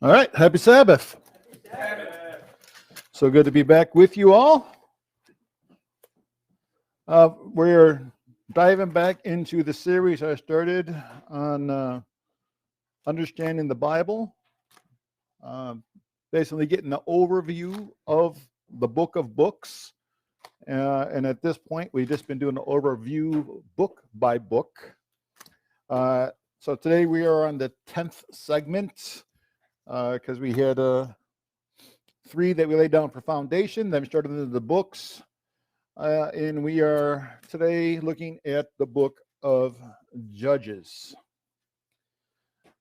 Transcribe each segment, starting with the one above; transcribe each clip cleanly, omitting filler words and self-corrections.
All right, happy Sabbath. So good to be back with you all. We're diving back into the series I started on understanding the Bible, basically getting an overview of the book of books. And at this point, we've just been doing an overview book by book. So today we are on the 10th segment because we had 3 that we laid down for foundation, then we started into the books. And we are today looking at the book of Judges.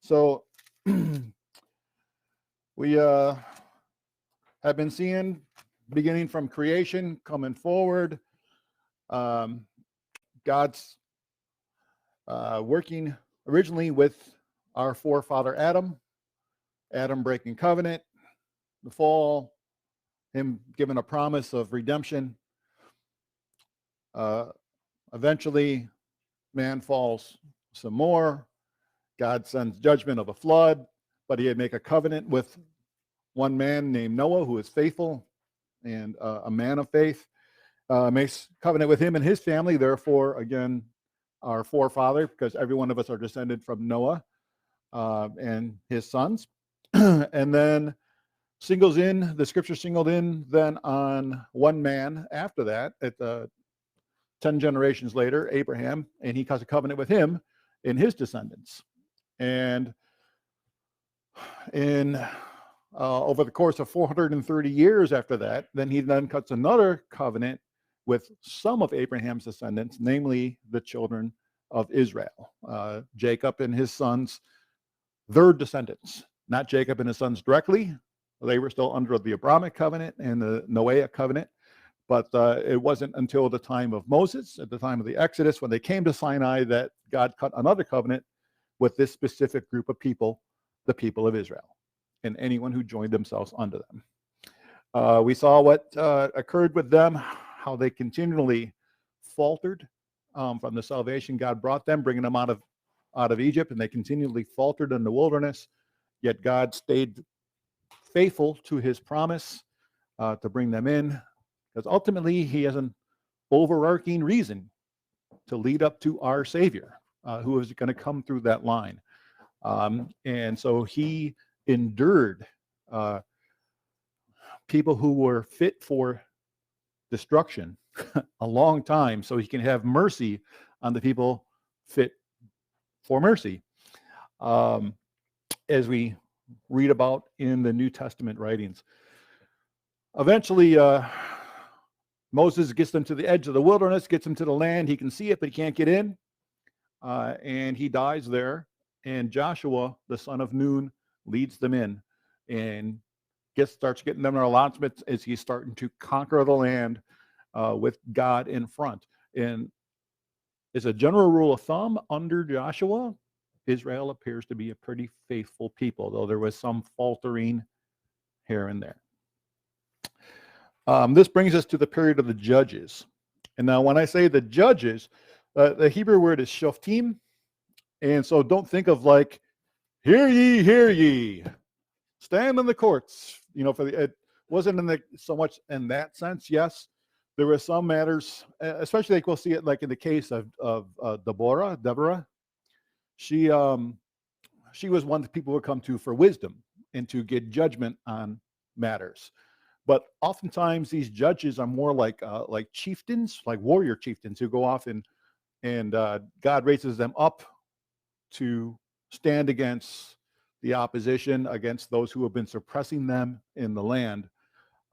So we have been seeing, beginning from creation, coming forward, God's working originally with our forefather Adam breaking covenant, the fall, him giving a promise of redemption. Eventually, man falls some more. God sends judgment of a flood, but he had make a covenant with one man named Noah, who is faithful and a man of faith. Makes covenant with him and his family, therefore, again, our forefather, because every one of us are descended from Noah and his sons. And then the scripture singled in then on one man after that, at the 10 generations later, Abraham, and he cuts a covenant with him and his descendants. And in over the course of 430 years after that, then he then cuts another covenant with some of Abraham's descendants, namely the children of Israel, Jacob and his sons, their descendants, not Jacob and his sons directly. They were still under the Abrahamic covenant and the Noahic covenant. But it wasn't until the time of Moses, at the time of the Exodus, when they came to Sinai, that God cut another covenant with this specific group of people, the people of Israel, and anyone who joined themselves unto them. We saw what occurred with them, how they continually faltered from the salvation God brought them, bringing them out of Egypt, and they continually faltered in the wilderness. Yet God stayed faithful to his promise to bring them in. Because ultimately, he has an overarching reason to lead up to our Savior, who is going to come through that line. And so he endured people who were fit for destruction a long time, so he can have mercy on the people fit for mercy. As we read about in the New Testament writings. Eventually, Moses gets them to the edge of the wilderness, gets them to the land. He can see it, but he can't get in. And he dies there. And Joshua, the son of Nun, leads them in and starts getting them their allotments as he's starting to conquer the land with God in front. And as a general rule of thumb, under Joshua, Israel appears to be a pretty faithful people, though there was some faltering here and there. This brings us to the period of the judges. And now when I say the judges, the Hebrew word is shoftim. And so don't think of like, hear ye, stand in the courts. It wasn't so much in that sense. Yes, there were some matters, especially like we'll see it like in the case of Deborah. She was one that people would come to for wisdom and to get judgment on matters. But oftentimes these judges are more like chieftains, like warrior chieftains who go off and God raises them up to stand against the opposition, against those who have been suppressing them in the land.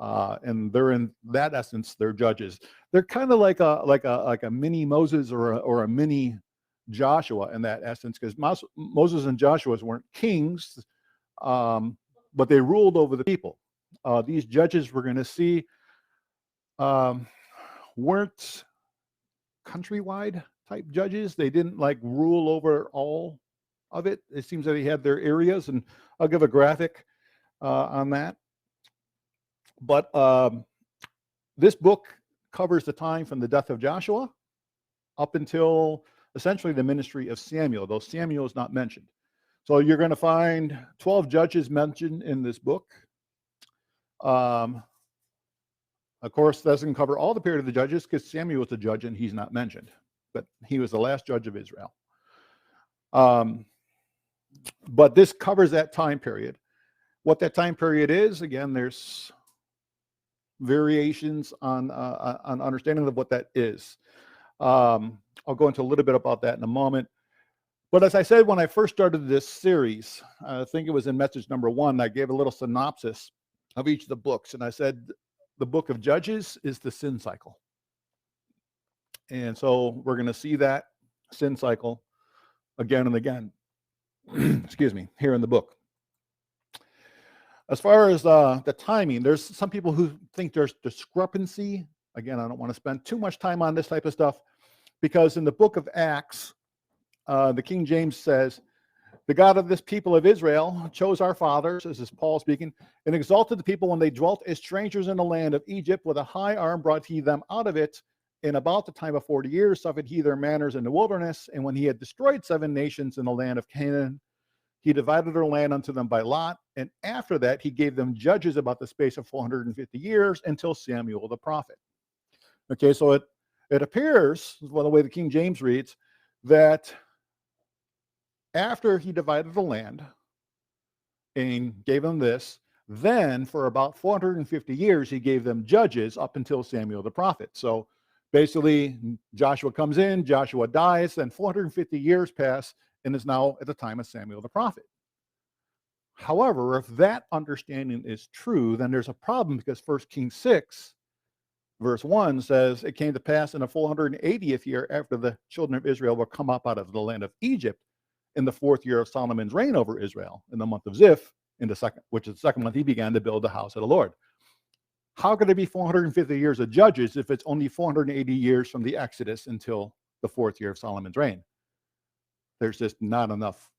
And they're in that essence, they're judges. They're kind of like a mini Moses or a mini Joshua in that essence, because Moses and Joshua weren't kings, but they ruled over the people. These judges we're going to see weren't countrywide type judges. They didn't like rule over all of it. It seems that they had their areas, and I'll give a graphic on that. But this book covers the time from the death of Joshua up until essentially the ministry of Samuel, though Samuel is not mentioned. So you're going to find 12 judges mentioned in this book. Of course, that doesn't cover all the period of the judges because Samuel was a judge and he's not mentioned, but he was the last judge of Israel. But this covers that time period. What that time period is, again, there's variations on understanding of what that is. I'll go into a little bit about that in a moment. But as I said, when I first started this series, I think it was in message number 1, I gave a little synopsis of each of the books. And I said, the book of Judges is the sin cycle. And so we're going to see that sin cycle again and again, excuse me, here in the book. As far as the timing, there's some people who think there's discrepancy. Again, I don't want to spend too much time on this type of stuff because in the book of Acts, the King James says, the God of this people of Israel chose our fathers, this is Paul speaking, and exalted the people when they dwelt as strangers in the land of Egypt. With a high arm brought he them out of it. In about the time of 40 years suffered he their manners in the wilderness. And when he had destroyed 7 nations in the land of Canaan, he divided their land unto them by lot. And after that, he gave them judges about the space of 450 years until Samuel the prophet. Okay, so it appears, well, the way the King James reads, that after he divided the land and gave them this, then for about 450 years, he gave them judges up until Samuel the prophet. So basically, Joshua comes in, Joshua dies, then 450 years pass, and is now at the time of Samuel the prophet. However, if that understanding is true, then there's a problem because 1 Kings 6, verse 1 says, it came to pass in the 480th year after the children of Israel were come up out of the land of Egypt, in the 4th year of Solomon's reign over Israel, in the month of Ziph, which is the second month, he began to build the house of the Lord. How could it be 450 years of judges if it's only 480 years from the Exodus until the 4th year of Solomon's reign? There's just not enough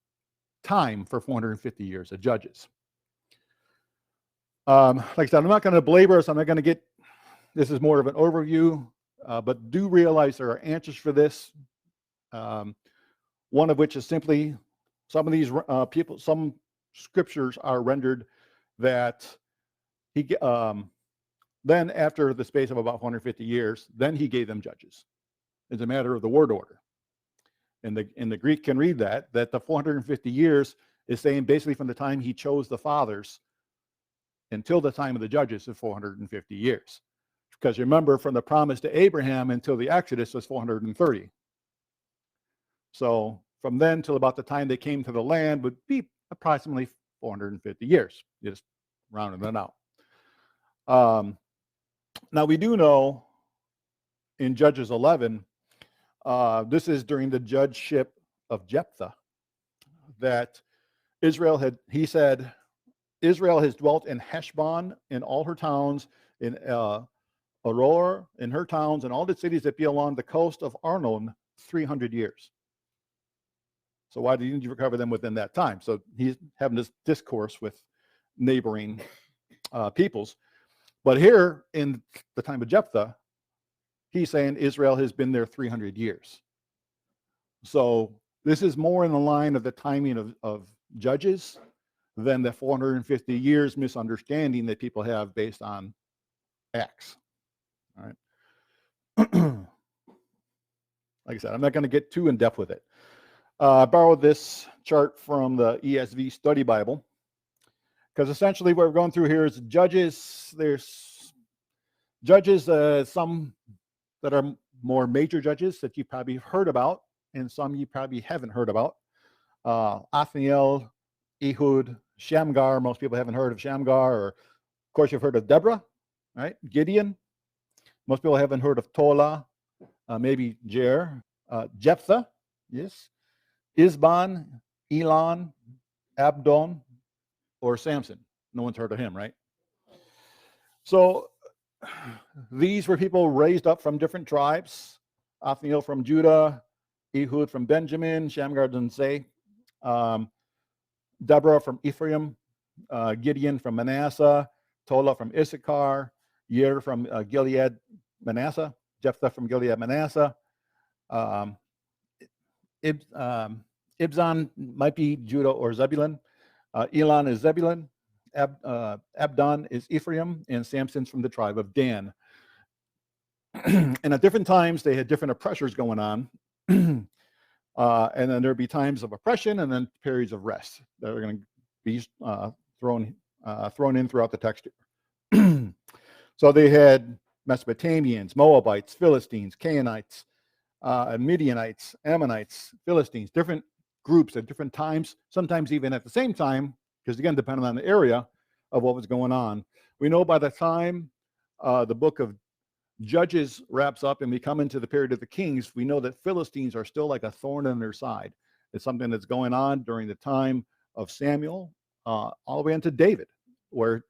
time for 450 years of judges. Like I said, I'm not going to belabor us. I'm not going to get, this is more of an overview, but do realize there are answers for this. One of which is simply some of these some scriptures are rendered that he then after the space of about 150 years, then he gave them judges. It's a matter of the word order. And the Greek can read that the 450 years is saying basically from the time he chose the fathers until the time of the judges is 450 years. Because remember, from the promise to Abraham until the Exodus was 430. So from then till about the time they came to the land would be approximately 450 years. You just rounded that out. Now we do know in Judges 11, this is during the judgeship of Jephthah, that Israel has dwelt in Heshbon, in all her towns, in Aroer, in her towns, and all the cities that be along the coast of Arnon, 300 years. So why didn't you recover them within that time? So he's having this discourse with neighboring peoples. But here in the time of Jephthah, he's saying Israel has been there 300 years. So this is more in the line of the timing of judges than the 450 years misunderstanding that people have based on Acts. All right. Like I said, I'm not going to get too in depth with it. I borrowed this chart from the ESV Study Bible because essentially what we're going through here is judges. There's judges, some that are more major judges that you probably heard about, and some you probably haven't heard about. Othniel, Ehud, Shamgar. Most people haven't heard of Shamgar, or of course you've heard of Deborah, right? Gideon. Most people haven't heard of Tola, maybe Jer, Jephthah, yes. Isban, Elon, Abdon, or Samson. No one's heard of him, right? So these were people raised up from different tribes. Othniel from Judah, Ehud from Benjamin, Shamgar doesn't say. Deborah from Ephraim, Gideon from Manasseh, Tola from Issachar, Yer from Gilead, Manasseh, Jephthah from Gilead, Manasseh, Ibzan might be Judah or Zebulun. Elon is Zebulun. Abdon is Ephraim, and Samson's from the tribe of Dan. And at different times, they had different oppressors going on. And then there'd be times of oppression and then periods of rest that are going to be thrown in throughout the text. So they had Mesopotamians, Moabites, Philistines, Canaanites, Midianites, Ammonites, Philistines, different groups at different times, sometimes even at the same time, because again, depending on the area of what was going on. We know by the time the book of Judges wraps up and we come into the period of the kings, we know that Philistines are still like a thorn in their side. It's something that's going on during the time of Samuel, all the way into David, where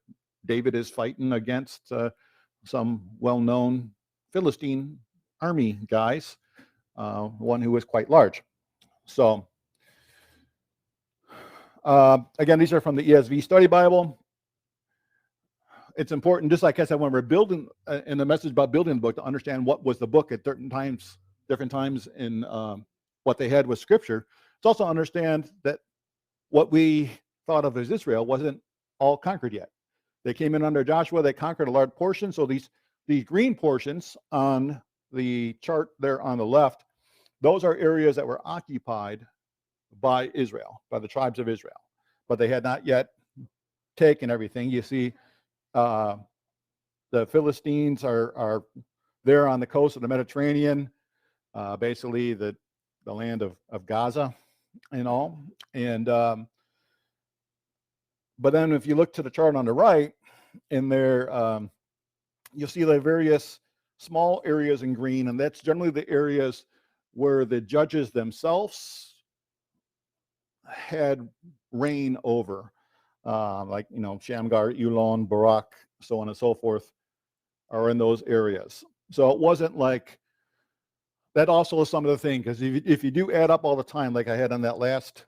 David is fighting against some well-known Philistine army guys, one who was quite large. So again, these are from the ESV Study Bible. It's important, just like I said, when we're building in the message about building the book, to understand what was the book at different times in what they had with Scripture. It's also understand that what we thought of as Israel wasn't all conquered yet. They came in under Joshua. They conquered a large portion. So these green portions on the chart there on the left, those are areas that were occupied by Israel, by the tribes of Israel, but they had not yet taken everything. You see, the Philistines are there on the coast of the Mediterranean, basically the land of Gaza and all. And but then if you look to the chart on the right, in there, you'll see the various small areas in green, and that's generally the areas where the judges themselves had reign over, like, Shamgar, Elon, Barak, so on and so forth, are in those areas. So it wasn't like that. Also is some of the thing, because if you do add up all the time, like I had on that last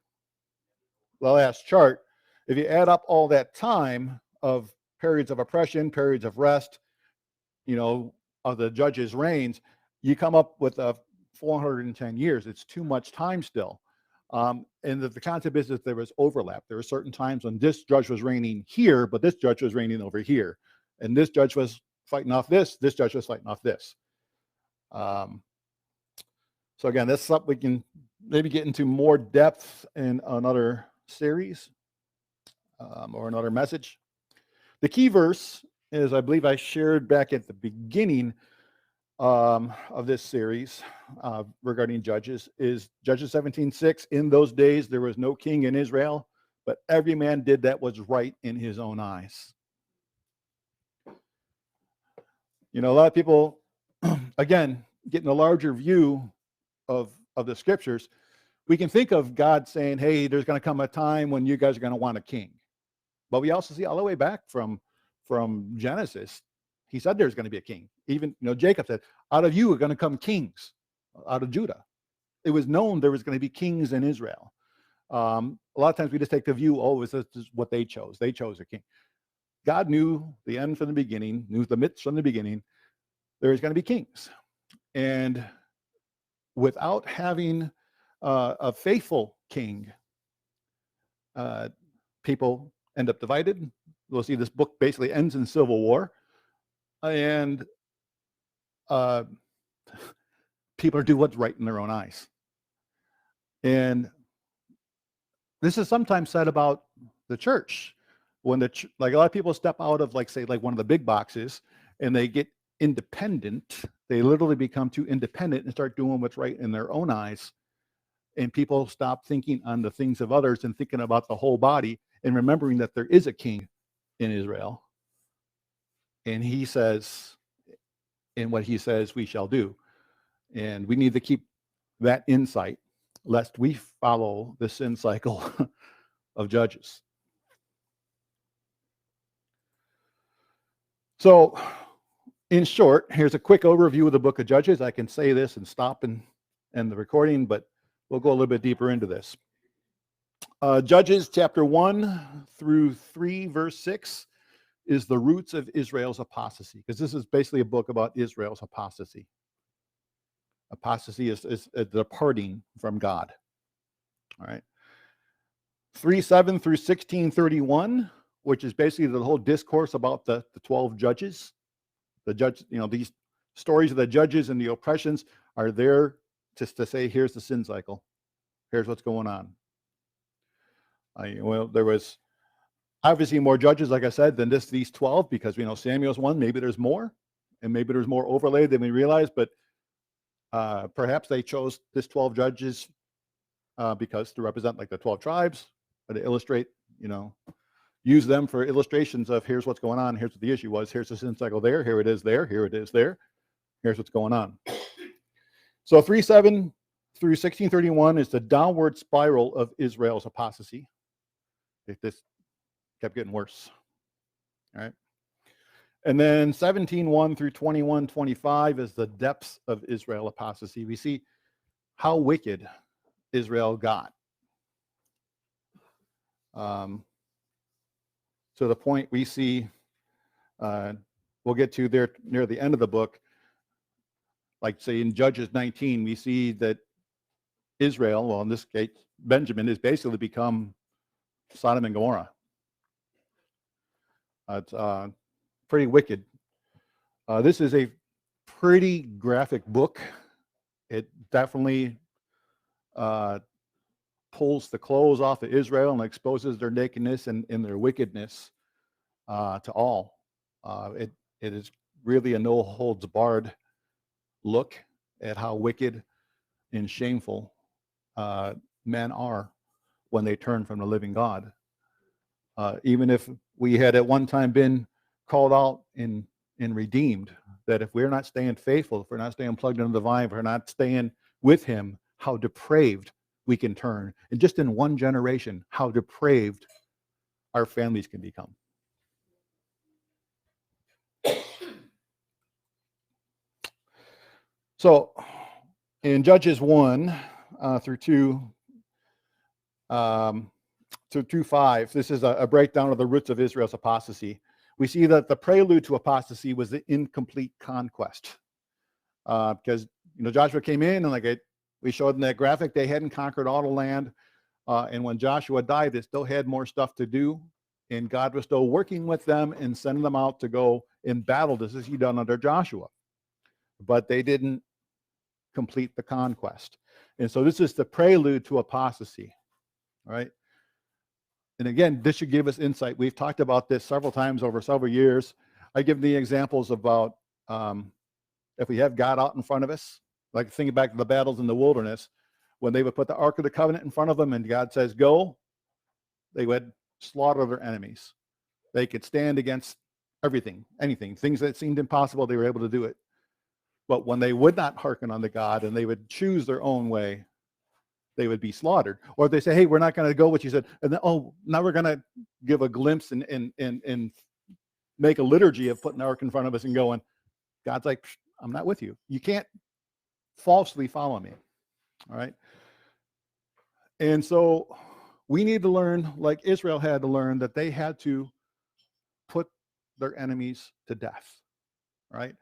chart, if you add up all that time of periods of oppression, periods of rest, of the judges' reigns, you come up with 410 years. It's too much time still. And the concept is that there was overlap. There were certain times when this judge was reigning here, but this judge was reigning over here. And this judge was fighting off this judge was fighting off this. So again, that's something we can maybe get into more depth in another series or another message. The key verse is, I believe I shared back at the beginning of this series regarding Judges, is Judges 17:6. In those days there was no king in Israel, but every man did that was right in his own eyes. A lot of people, again, getting a larger view of the scriptures, we can think of God saying, hey, there's going to come a time when you guys are going to want a king. But we also see all the way back from Genesis, he said there's going to be a king. Even, Jacob said, out of you are going to come kings, out of Judah. It was known there was going to be kings in Israel. A lot of times we just take the view, this is what they chose. They chose a king. God knew the end from the beginning, knew the midst from the beginning. There is going to be kings. And without having a faithful king, people end up divided. We'll see this book basically ends in civil war. And people do what's right in their own eyes. And this is sometimes said about the church. When like a lot of people step out of, like, say, like one of the big boxes, and they get independent, they literally become too independent and start doing what's right in their own eyes. And people stop thinking on the things of others and thinking about the whole body, and remembering that there is a king in Israel. And he says, and what he says we shall do. And we need to keep that insight, lest we follow the sin cycle of Judges. So, in short, here's a quick overview of the book of Judges. I can say this and stop and end the recording, but we'll go a little bit deeper into this. Judges chapter 1 through 3, verse 6 is the roots of Israel's apostasy, because this is basically a book about Israel's apostasy. Apostasy is a departing from God. All right. 3:7 through 16:31, which is basically the whole discourse about the 12 judges. The judge, these stories of the judges and the oppressions are there just to say, here's the sin cycle. Here's what's going on. Well, there was obviously more judges, like I said, than these 12, because we know Samuel's one. Maybe there's more, and maybe there's more overlay than we realize, but perhaps they chose this 12 judges because to represent like the 12 tribes, or to illustrate, use them for illustrations of here's what's going on, here's what the issue was, here's the sin cycle there, here it is there, here it is there, here's what's going on. So 3:7 through 16:31 is the downward spiral of Israel's apostasy. This kept getting worse. All right. And then 17:1 through 21:25 is the depths of Israel apostasy. We see how wicked Israel got. To the point we see, we'll get to there near the end of the book, like say in Judges 19, we see that Israel, well in this case, Benjamin, has basically become Sodom and Gomorrah. It's pretty wicked. This is a pretty graphic book. It definitely pulls the clothes off of Israel and exposes their nakedness and their wickedness to all. It is really a no holds barred look at how wicked and shameful men are when they turn from the living God. Even if we had at one time been called out and redeemed, that if we're not staying faithful, if we're not staying plugged into the vine, if we're not staying with him, how depraved we can turn. And just in one generation, how depraved our families can become. So in Judges 1 through 2, to 2:5, this is a breakdown of the roots of Israel's apostasy. We see that the prelude to apostasy was the incomplete conquest. Because Joshua came in, and we showed in that graphic, they hadn't conquered all the land. And when Joshua died, they still had more stuff to do. And God was still working with them and sending them out to go in battle, just as he done under Joshua. But they didn't complete the conquest. And so this is the prelude to apostasy. All right. And again, this should give us insight. We've talked about this several times over several years. I give the examples about if we have God out in front of us, like thinking back to the battles in the wilderness, when they would put the Ark of the Covenant in front of them and God says, go, they would slaughter their enemies. They could stand against everything, anything, things that seemed impossible, they were able to do it. But when they would not hearken unto God and they would choose their own way, they would be slaughtered. Or if they say, hey, we're not going to go what you said, and then, now we're going to give a glimpse and make a liturgy of putting the ark in front of us and going, God's like, I'm not with you. You can't falsely follow me. All right. And so we need to learn, like Israel had to learn, that they had to put their enemies to death. Right?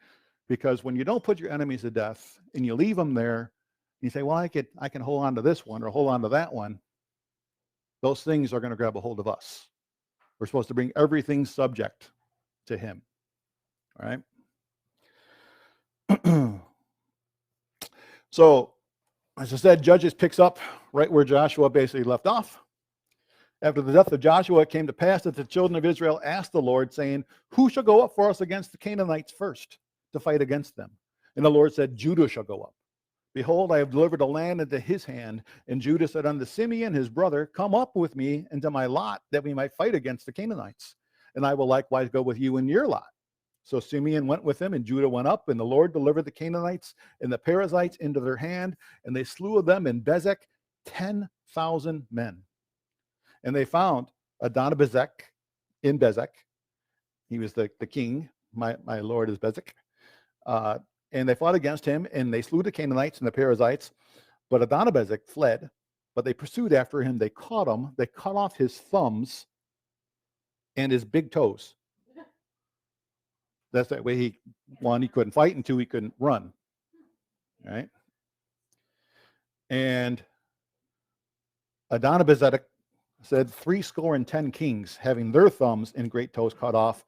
Because when you don't put your enemies to death and you leave them there, you say, well, I can hold on to this one or hold on to that one. Those things are going to grab a hold of us. We're supposed to bring everything subject to him. All right. So, as I said, Judges picks up right where Joshua basically left off. After the death of Joshua, it came to pass that the children of Israel asked the Lord, saying, who shall go up for us against the Canaanites first to fight against them? And the Lord said, Judah shall go up. Behold, I have delivered the land into his hand. And Judah said unto Simeon, his brother, come up with me into my lot, that we might fight against the Canaanites. And I will likewise go with you in your lot. So Simeon went with him, and Judah went up, and the Lord delivered the Canaanites and the Perizzites into their hand, and they slew of them in Bezek 10,000 men. And they found Adonibezek in Bezek. He was the king. My Lord is Bezek. And they fought against him, and they slew the Canaanites and the Perizzites. But Adonibezek fled, but they pursued after him. They caught him. They cut off his thumbs and his big toes. That's that way he couldn't fight, and two, he couldn't run. All right. And Adonibezek said, 70 kings, having their thumbs and great toes cut off,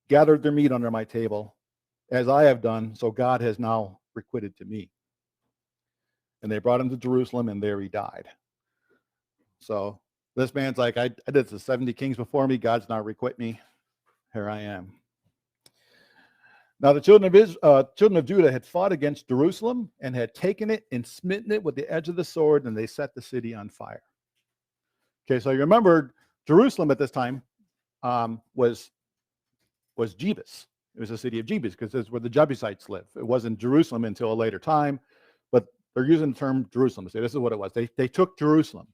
gathered their meat under my table. As I have done, so God has now requited to me. And they brought him to Jerusalem, and there he died. So this man's like, I did the 70 kings before me. God's now requit me. Here I am. Now the children of Judah had fought against Jerusalem and had taken it and smitten it with the edge of the sword, and they set the city on fire. Okay, so you remember Jerusalem at this time was Jebus. It was the city of Jebus because it's where the Jebusites live. It wasn't Jerusalem until a later time, but they're using the term Jerusalem to say this is what it was. They took Jerusalem.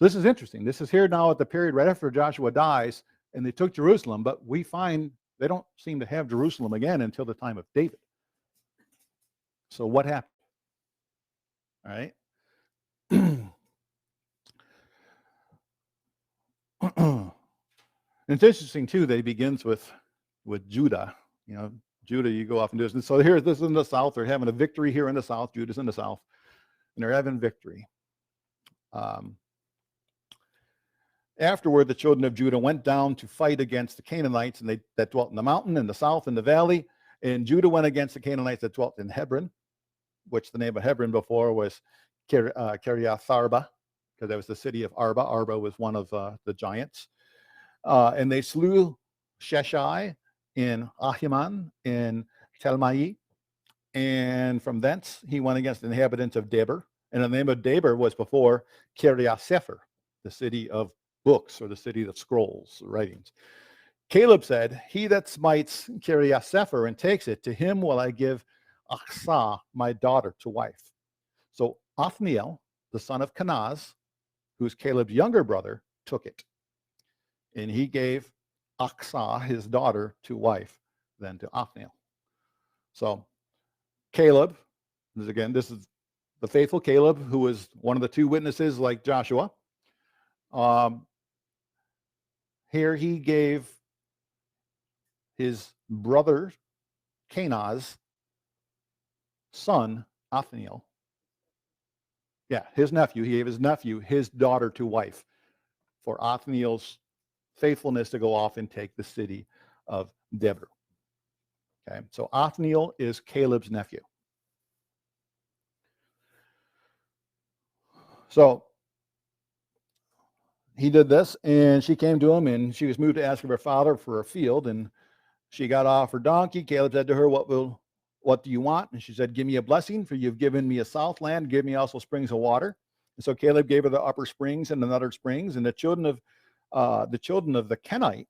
This is interesting. This is here now at the period right after Joshua dies, and they took Jerusalem, but we find they don't seem to have Jerusalem again until the time of David. So what happened? All right. It's interesting too that he begins with Judah. You know, Judah, you go off and do this. And so here, this is in the south. They're having a victory here in the south. Judah's in the south, and they're having victory. Afterward, the children of Judah went down to fight against the Canaanites, and that dwelt in the mountain, in the south, in the valley. And Judah went against the Canaanites that dwelt in Hebron, which the name of Hebron before was Kiriath Arba, because that was the city of Arba. Arba was one of the giants. And they slew Sheshai in Ahiman in Telmai. And from thence he went against the inhabitants of Debir. And the name of Debir was before Kiriath Sefer, the city of books, or the city of scrolls, writings. Caleb said, he that smites Kiriath Sefer and takes it, to him will I give Achsah, my daughter, to wife. So Othniel, the son of Kenaz, who's Caleb's younger brother, took it. And he gave Achsah, his daughter, to wife, then to Othniel. So Caleb, this is the faithful Caleb, who was one of the two witnesses like Joshua. Here he gave his brother Kenaz son Othniel. Yeah, his nephew. He gave his nephew his daughter to wife for Othniel's faithfulness to go off and take the city of Debir. Okay, so Othniel is Caleb's nephew. So he did this, and she came to him, and she was moved to ask of her father for a field, and she got off her donkey. Caleb said to her, what do you want? And she said, give me a blessing, for you've given me a south land, give me also springs of water. And so Caleb gave her the upper springs and the other springs, and the children of the Kenite,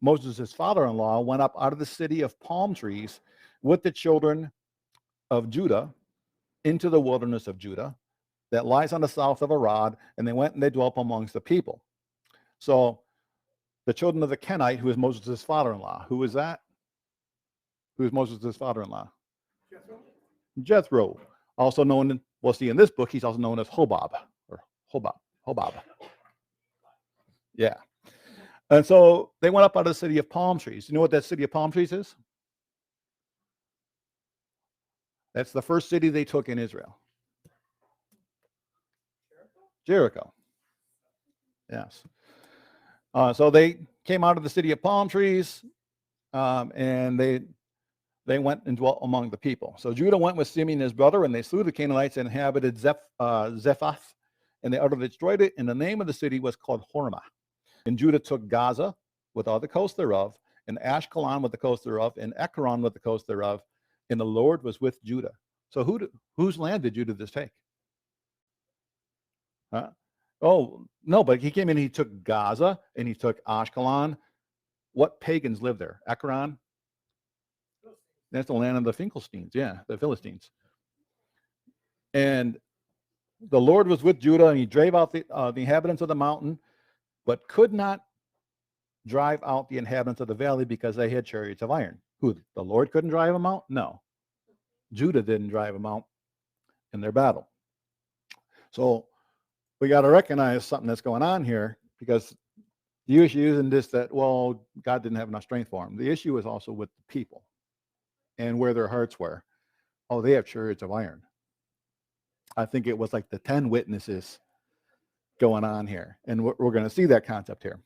Moses' his father-in-law, went up out of the city of palm trees with the children of Judah into the wilderness of Judah that lies on the south of Arad, and they went and they dwelt amongst the people. So the children of the Kenite, who is Moses' father-in-law. Who is that? Who is Moses' father-in-law? Jethro. Also known, we'll see in this book, he's also known as Hobab, or Hobab. Yeah. And so they went up out of the city of palm trees. You know what that city of palm trees is? That's the first city they took in Israel. Jericho. Yes. So they came out of the city of palm trees, and they went and dwelt among the people. So Judah went with Simeon his brother, and they slew the Canaanites and inhabited Zephath, and they utterly destroyed it. And the name of the city was called Hormah. And Judah took Gaza with all the coast thereof, and Ashkelon with the coast thereof, and Ekron with the coast thereof. And the Lord was with Judah. So whose land did Judah just take? Oh, no, but he came in, he took Gaza, and he took Ashkelon. What pagans live there? Ekron? That's the land of the Finkelsteins, yeah, the Philistines. And the Lord was with Judah, and he drave out the inhabitants of the mountain, but could not drive out the inhabitants of the valley because they had chariots of iron. Who? The Lord couldn't drive them out? No. Judah didn't drive them out in their battle. So we got to recognize something that's going on here, because the issue isn't just that, well, God didn't have enough strength for them. The issue is also with the people and where their hearts were. Oh, they have chariots of iron. I think it was like the 10 witnesses going on here. And we're going to see that concept here.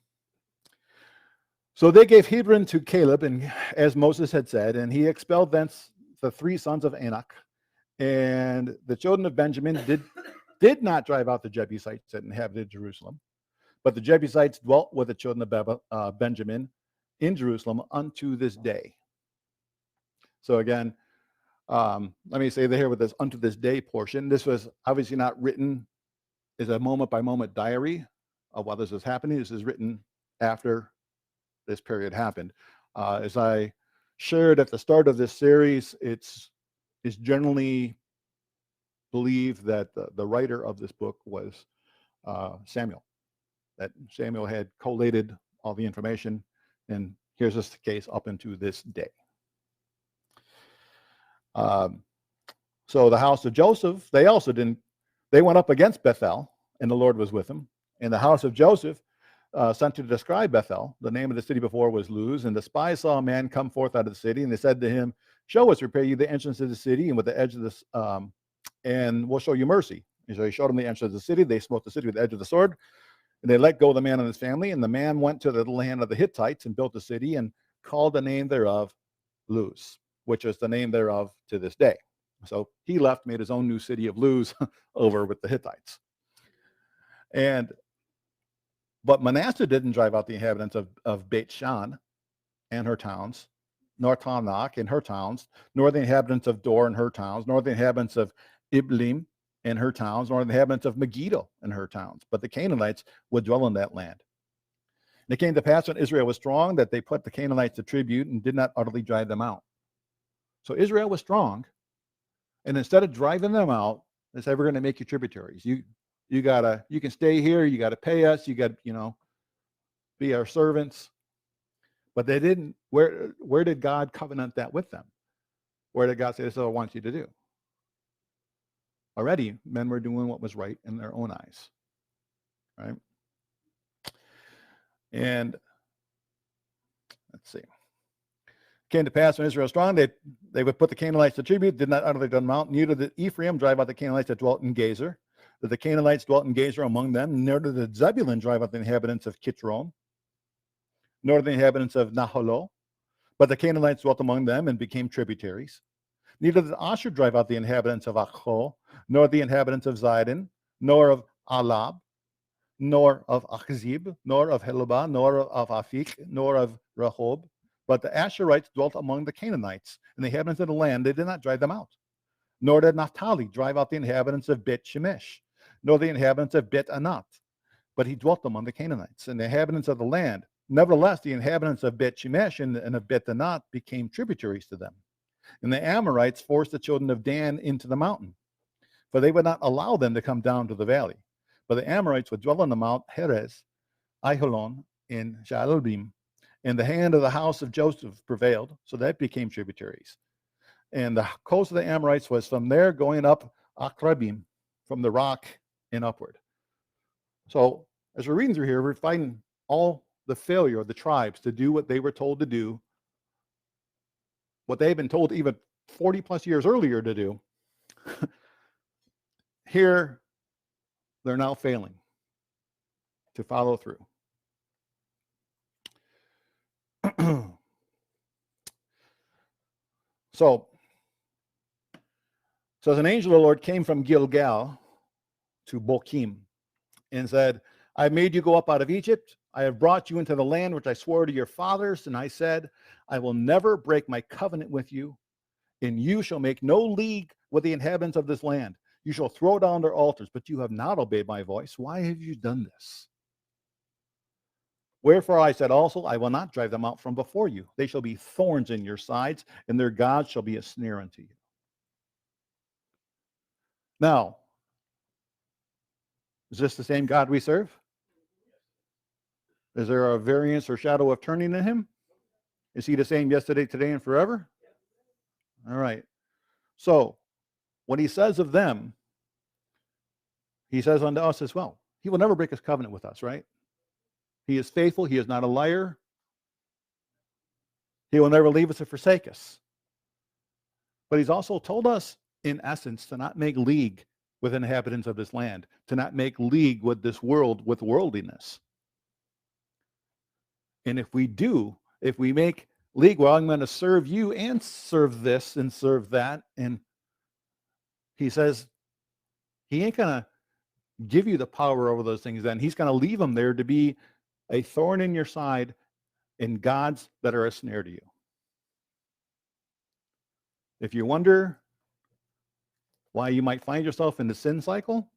So they gave Hebron to Caleb, and as Moses had said, and he expelled thence the 3 sons of Anak. And the children of Benjamin did not drive out the Jebusites that inhabited Jerusalem, but the Jebusites dwelt with the children of Benjamin in Jerusalem unto this day. So again, let me say here with this unto this day portion, this was obviously not written as a moment-by-moment diary of what this is happening. This is written after this period happened. As I shared at the start of this series, it's generally believed that the writer of this book was Samuel, that Samuel had collated all the information, and here's this the case up into this day. So the house of Joseph, they went up against Bethel, and the Lord was with them. And the house of Joseph sent to describe Bethel. The name of the city before was Luz, and the spies saw a man come forth out of the city, and they said to him, show us, prepare you the entrance of the city, and with the edge of this, and we'll show you mercy. And so he showed them the entrance of the city. They smote the city with the edge of the sword, and they let go of the man and his family. And the man went to the land of the Hittites and built a city and called the name thereof Luz, which is the name thereof to this day. So he left, made his own new city of Luz over with the Hittites. But Manasseh didn't drive out the inhabitants of Beit Shan and her towns, nor Tanakh and her towns, nor the inhabitants of Dor and her towns, nor the inhabitants of Iblim and her towns, nor the inhabitants of Megiddo and her towns. But the Canaanites would dwell in that land. And it came to pass when Israel was strong that they put the Canaanites to tribute and did not utterly drive them out. So Israel was strong, and instead of driving them out, they said, we're going to make you tributaries. You can stay here, you got to pay us, you got to, be our servants. But they didn't. Where did God covenant that with them? Where did God say, this is what I want you to do? Already, men were doing what was right in their own eyes. Right? And let's see. Came to pass when Israel was strong, they would put the Canaanites to tribute, did not utterly drive them out. Neither did Ephraim drive out the Canaanites that dwelt in Gezer. That the Canaanites dwelt in Gezer among them. Nor did Zebulun drive out the inhabitants of Kitron, nor the inhabitants of Naholo. But the Canaanites dwelt among them and became tributaries. Neither did Asher drive out the inhabitants of Achol, nor the inhabitants of Zidon, nor of Alab, nor of Achzib, nor of Helubah, nor of Aphik, nor of Rehob. But the Asherites dwelt among the Canaanites, and the inhabitants of the land, they did not drive them out. Nor did Naphtali drive out the inhabitants of Bet Shemesh, nor the inhabitants of Bet Anat. But he dwelt among the Canaanites, and the inhabitants of the land. Nevertheless, the inhabitants of Bet Shemesh and of Bet Anat became tributaries to them. And the Amorites forced the children of Dan into the mountain, for they would not allow them to come down to the valley. But the Amorites would dwell on the Mount Herez, Aijalon, and Shaalbim. And the hand of the house of Joseph prevailed, so that became tributaries. And the coast of the Amorites was from there going up Akrabim, from the rock and upward. So as we're reading through here, we're finding all the failure of the tribes to do what they were told to do, what they had been told even 40 plus years earlier to do. Here, they're now failing to follow through. So as an angel of the Lord came from Gilgal to Bochim and said, I made you go up out of Egypt. I have brought you into the land which I swore to your fathers. And I said, I will never break my covenant with you, and you shall make no league with the inhabitants of this land. You shall throw down their altars, but you have not obeyed my voice. Why have you done this? Wherefore I said also, I will not drive them out from before you. They shall be thorns in your sides, and their gods shall be a snare unto you. Now, is this the same God we serve? Is there a variance or shadow of turning in him? Is he the same yesterday, today, and forever? All right. So, when he says of them, he says unto us as well. He will never break his covenant with us, right? He is faithful. He is not a liar. He will never leave us or forsake us. But he's also told us, in essence, to not make league with inhabitants of this land, to not make league with this world, with worldliness. And if we do, if we make league, well, I'm going to serve you and serve this and serve that. And he says he ain't going to give you the power over those things then. He's going to leave them there to be a thorn in your side and gods that are a snare to you. If you wonder why you might find yourself in the sin cycle,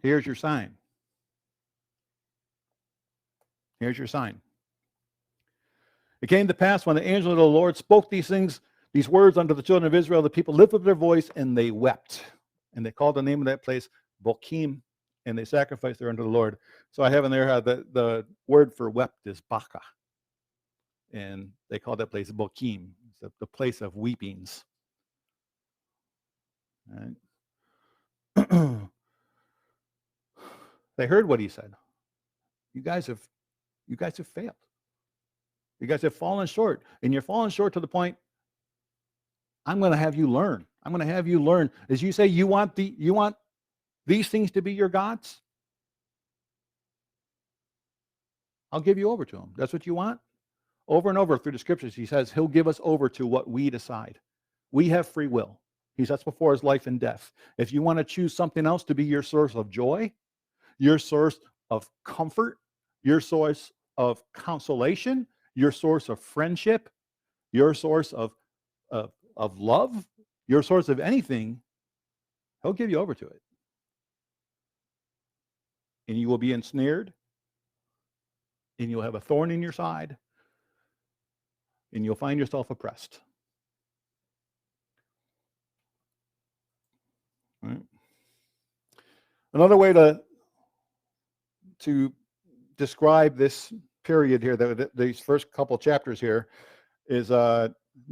here's your sign. Here's your sign. It came to pass when the angel of the Lord spoke these things, these words unto the children of Israel, the people lifted up their voice and they wept. And they called the name of that place Bochim, and they sacrificed there unto the Lord. So I have in there how the word for wept is Baka. And they call that place Bochim, the place of weepings. Right? They heard what he said. You guys have failed. You guys have fallen short, and you're falling short to the point. I'm going to have you learn. I'm going to have you learn. As you say, you want these things to be your gods. I'll give you over to them. That's what you want. Over and over through the scriptures, he says he'll give us over to what we decide. We have free will. He sets before us life and death. If you want to choose something else to be your source of joy, your source of comfort, your source of consolation, your source of friendship, your source of love, your source of anything, he'll give you over to it. And you will be ensnared, and you'll have a thorn in your side, and you'll find yourself oppressed. Right? Another way to describe this period here, these first couple chapters here, is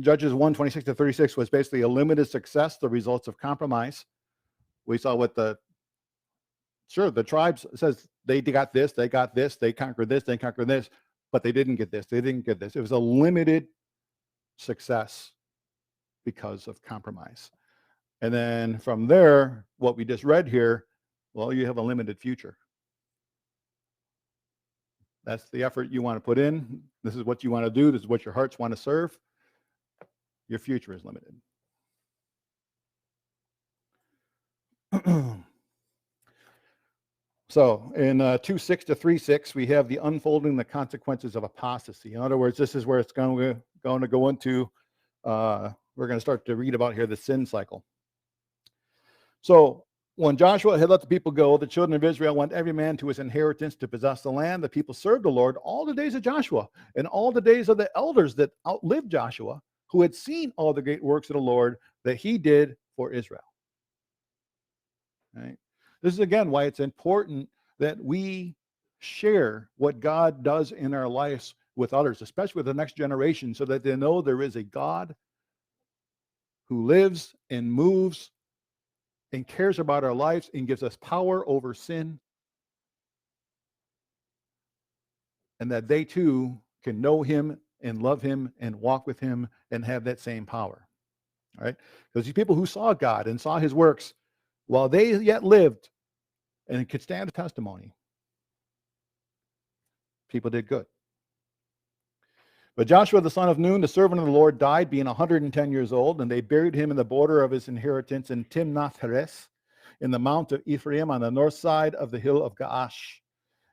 Judges 1:26-36 was basically a limited success, the results of compromise. We saw what the tribes says they got this, they conquered this, they conquered this, but they didn't get this, they didn't get this. It was a limited success because of compromise. And then from there, what we just read here, well, you have a limited future. That's the effort you want to put in. This is what you want to do. This is what your hearts want to serve. Your future is limited. So in 2:6-3:6, we have the unfolding the consequences of apostasy. In other words, this is where it's going to go into, we're going to start to read about here the sin cycle. So when Joshua had let the people go, the children of Israel went every man to his inheritance to possess the land. The people served the Lord all the days of Joshua and all the days of the elders that outlived Joshua, who had seen all the great works of the Lord that he did for Israel. Right? This is, again, why it's important that we share what God does in our lives with others, especially with the next generation, so that they know there is a God who lives and moves and cares about our lives and gives us power over sin, and that they too can know him and love him and walk with him and have that same power. All right? Because these people who saw God and saw his works while they yet lived and could stand a testimony, people did good. But Joshua the son of Nun, the servant of the Lord, died being 110 years old, and they buried him in the border of his inheritance in Timnath-Heres, in the mount of Ephraim on the north side of the hill of Gaash.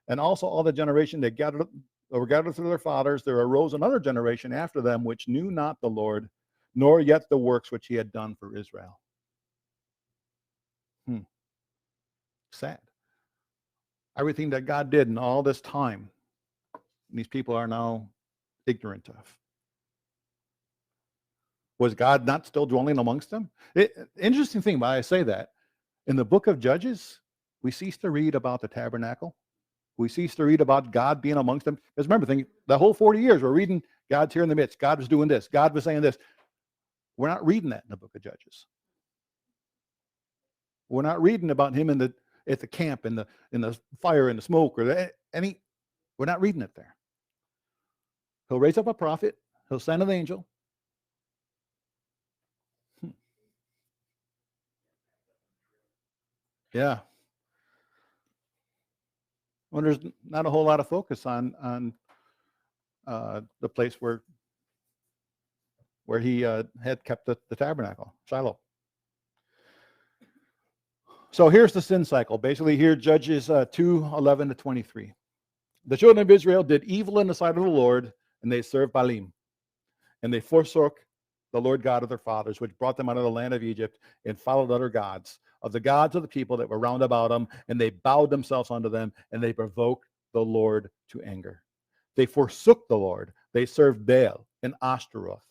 And also all the generation that were gathered through their fathers, there arose another generation after them which knew not the Lord, nor yet the works which he had done for Israel. Sad. Everything that God did in all this time, these people are now ignorant of. Was God not still dwelling amongst them? Interesting thing, why I say that, in the book of Judges, we cease to read about the tabernacle. We cease to read about God being amongst them. Because remember, the whole 40 years, we're reading God's here in the midst. God was doing this. God was saying this. We're not reading that in the book of Judges. We're not reading about him at the camp, in the fire, and the smoke, or we're not reading it there. He'll raise up a prophet. He'll send an angel. Yeah. Well, there's not a whole lot of focus on the place where he had kept the tabernacle, Shiloh. So here's the sin cycle. Basically, here Judges 2:11 to 23. The children of Israel did evil in the sight of the Lord, and they served Baalim. And they forsook the Lord God of their fathers, which brought them out of the land of Egypt, and followed other gods, of the gods of the people that were round about them, and they bowed themselves unto them, and they provoked the Lord to anger. They forsook the Lord. They served Baal and Ashtaroth.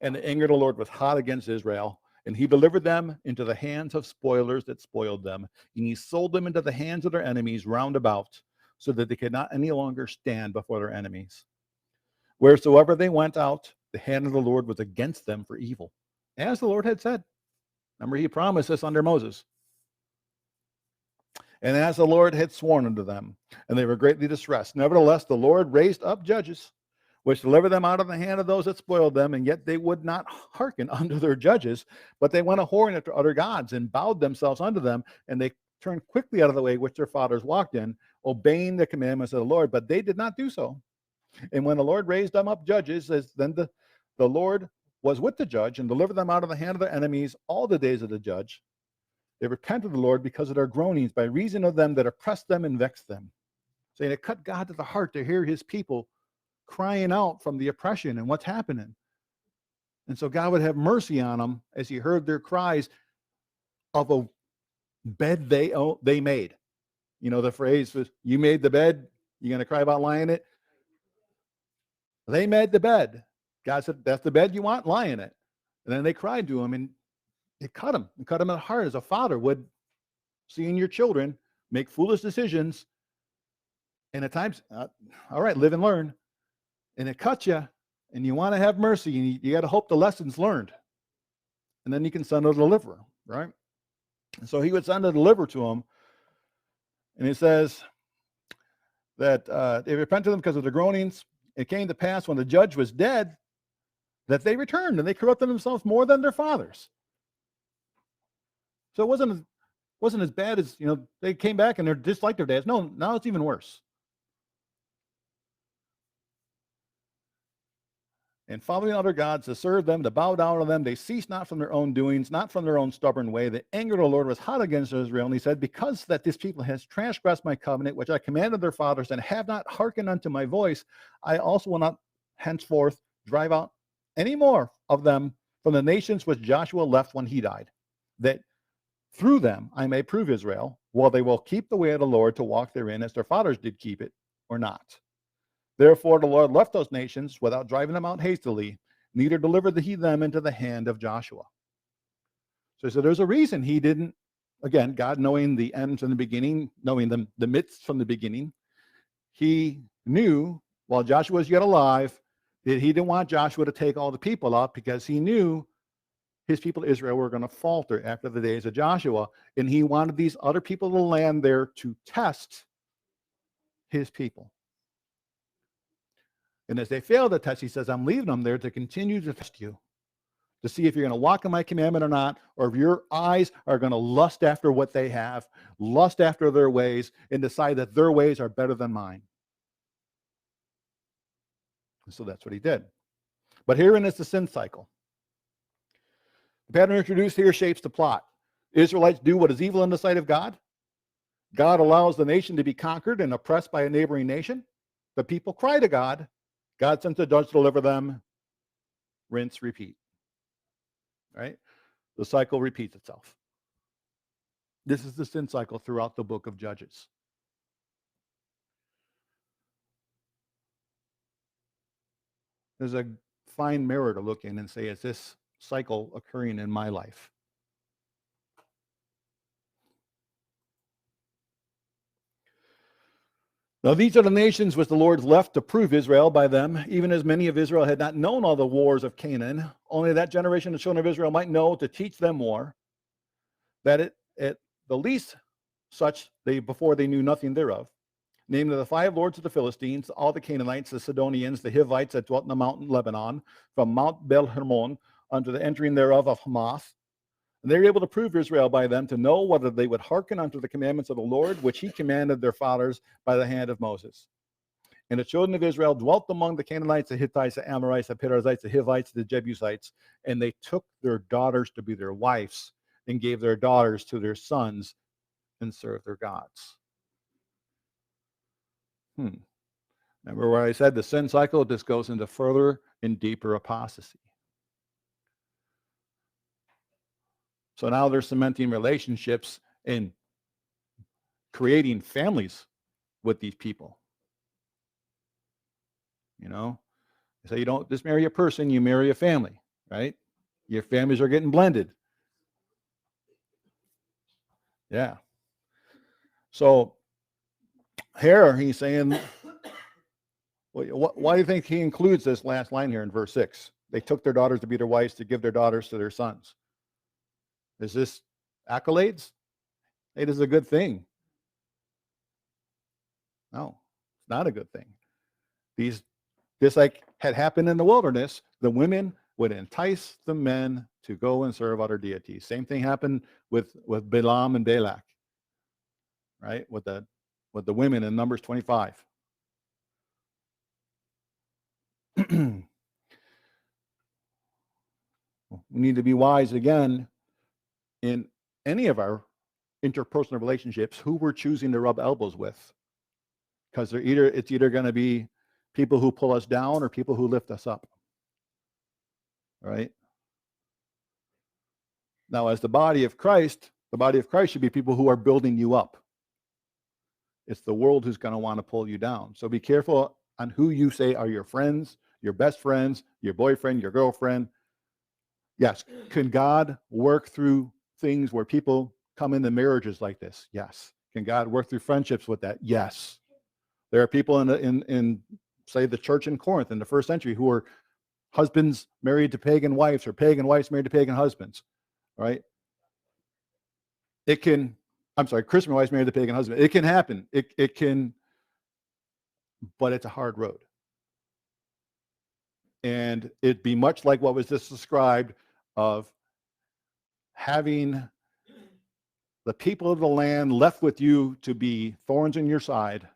And the anger of the Lord was hot against Israel, and he delivered them into the hands of spoilers that spoiled them, and he sold them into the hands of their enemies round about, so that they could not any longer stand before their enemies. Wheresoever they went out, the hand of the Lord was against them for evil, as the Lord had said. Remember, he promised this under Moses. And as the Lord had sworn unto them, and they were greatly distressed. Nevertheless, the Lord raised up judges, which delivered them out of the hand of those that spoiled them, and yet they would not hearken unto their judges, but they went a-whoring after other gods, and bowed themselves unto them, and they turned quickly out of the way which their fathers walked in, obeying the commandments of the Lord, but they did not do so. And when the Lord raised them up judges, then the Lord was with the judge, and delivered them out of the hand of their enemies all the days of the judge. They repented the Lord because of their groanings, by reason of them that oppressed them and vexed them. Saying it cut God to the heart to hear his people crying out from the oppression and what's happening. And so God would have mercy on them as he heard their cries of a bed they made. You know, the phrase was, you made the bed, you're going to cry about lying it? They made the bed. God said, that's the bed you want, lie in it. And then they cried to him, and it cut him. It cut him in the heart, as a father would, seeing your children make foolish decisions. And at times, all right, live and learn. And it cuts you, and you want to have mercy, and you got to hope the lesson's learned. And then you can send a deliverer, right? And so he would send a deliverer to him. And it says that they repented to them because of their groanings. It came to pass when the judge was dead that they returned, and they corrupted themselves more than their fathers. So it wasn't as bad as, they came back and they're just like their dads. No, now it's even worse. And following other gods to serve them, to bow down to them, they ceased not from their own doings, not from their own stubborn way. The anger of the Lord was hot against Israel. And he said, because that this people has transgressed my covenant, which I commanded their fathers, and have not hearkened unto my voice, I also will not henceforth drive out any more of them from the nations which Joshua left when he died, that through them I may prove Israel, while they will keep the way of the Lord to walk therein, as their fathers did keep it, or not. Therefore the Lord left those nations without driving them out hastily, neither delivered he them into the hand of Joshua. So there's a reason he didn't, again, God knowing the end from the beginning, knowing the midst from the beginning, he knew while Joshua was yet alive that he didn't want Joshua to take all the people out, because he knew his people Israel were going to falter after the days of Joshua, and he wanted these other people to land there to test his people. And as they failed the test, he says, I'm leaving them there to continue to test you, to see if you're going to walk in my commandment or not, or if your eyes are going to lust after what they have, lust after their ways, and decide that their ways are better than mine. And so that's what he did. But herein is the sin cycle. The pattern introduced here shapes the plot. Israelites do what is evil in the sight of God. God allows the nation to be conquered and oppressed by a neighboring nation. The people cry to God. God sends a judge to deliver them. Rinse, repeat. Right? The cycle repeats itself. This is the sin cycle throughout the book of Judges. There's a fine mirror to look in and say, is this cycle occurring in my life? Now these are the nations which the Lord left to prove Israel by them, even as many of Israel had not known all the wars of Canaan. Only that generation of children of Israel might know, to teach them war, that at the least such before they knew nothing thereof. Namely, the 5 lords of the Philistines, all the Canaanites, the Sidonians, the Hivites that dwelt in the mountain Lebanon, from Mount Bel Hermon unto the entering thereof of Hamath, And they were able to prove Israel by them to know whether they would hearken unto the commandments of the Lord, which he commanded their fathers by the hand of Moses. And the children of Israel dwelt among the Canaanites, the Hittites, the Amorites, the Perizzites, the Hivites, the Jebusites, and they took their daughters to be their wives and gave their daughters to their sons and served their gods. Remember where I said the sin cycle just goes into further and deeper apostasy. So now they're cementing relationships and creating families with these people. You know, so you don't just marry a person, you marry a family, right? Your families are getting blended. Yeah. So here he's saying, why do you think he includes this last line here in verse 6? They took their daughters to be their wives to give their daughters to their sons. Is this accolades? It is a good thing. No, it's not a good thing. This like had happened in the wilderness, the women would entice the men to go and serve other deities. Same thing happened with Balaam and Balak, right? With the women in Numbers 25. We need to be wise again in any of our interpersonal relationships, who we're choosing to rub elbows with, because it's either going to be people who pull us down or people who lift us up. Right? Now, as the body of Christ should be people who are building you up. It's the world who's going to want to pull you down. So be careful on who you say are your friends, your best friends, your boyfriend, your girlfriend. Yes. Can God work through things where people come into marriages like this? Yes. Can God work through friendships with that? Yes. There are people in say the church in Corinth in the first century who are husbands married to pagan wives or pagan wives married to pagan husbands, right? Christian wives married to pagan husbands. It can happen. It can, but it's a hard road. And it'd be much like what was just described of having the people of the land left with you to be thorns in your side,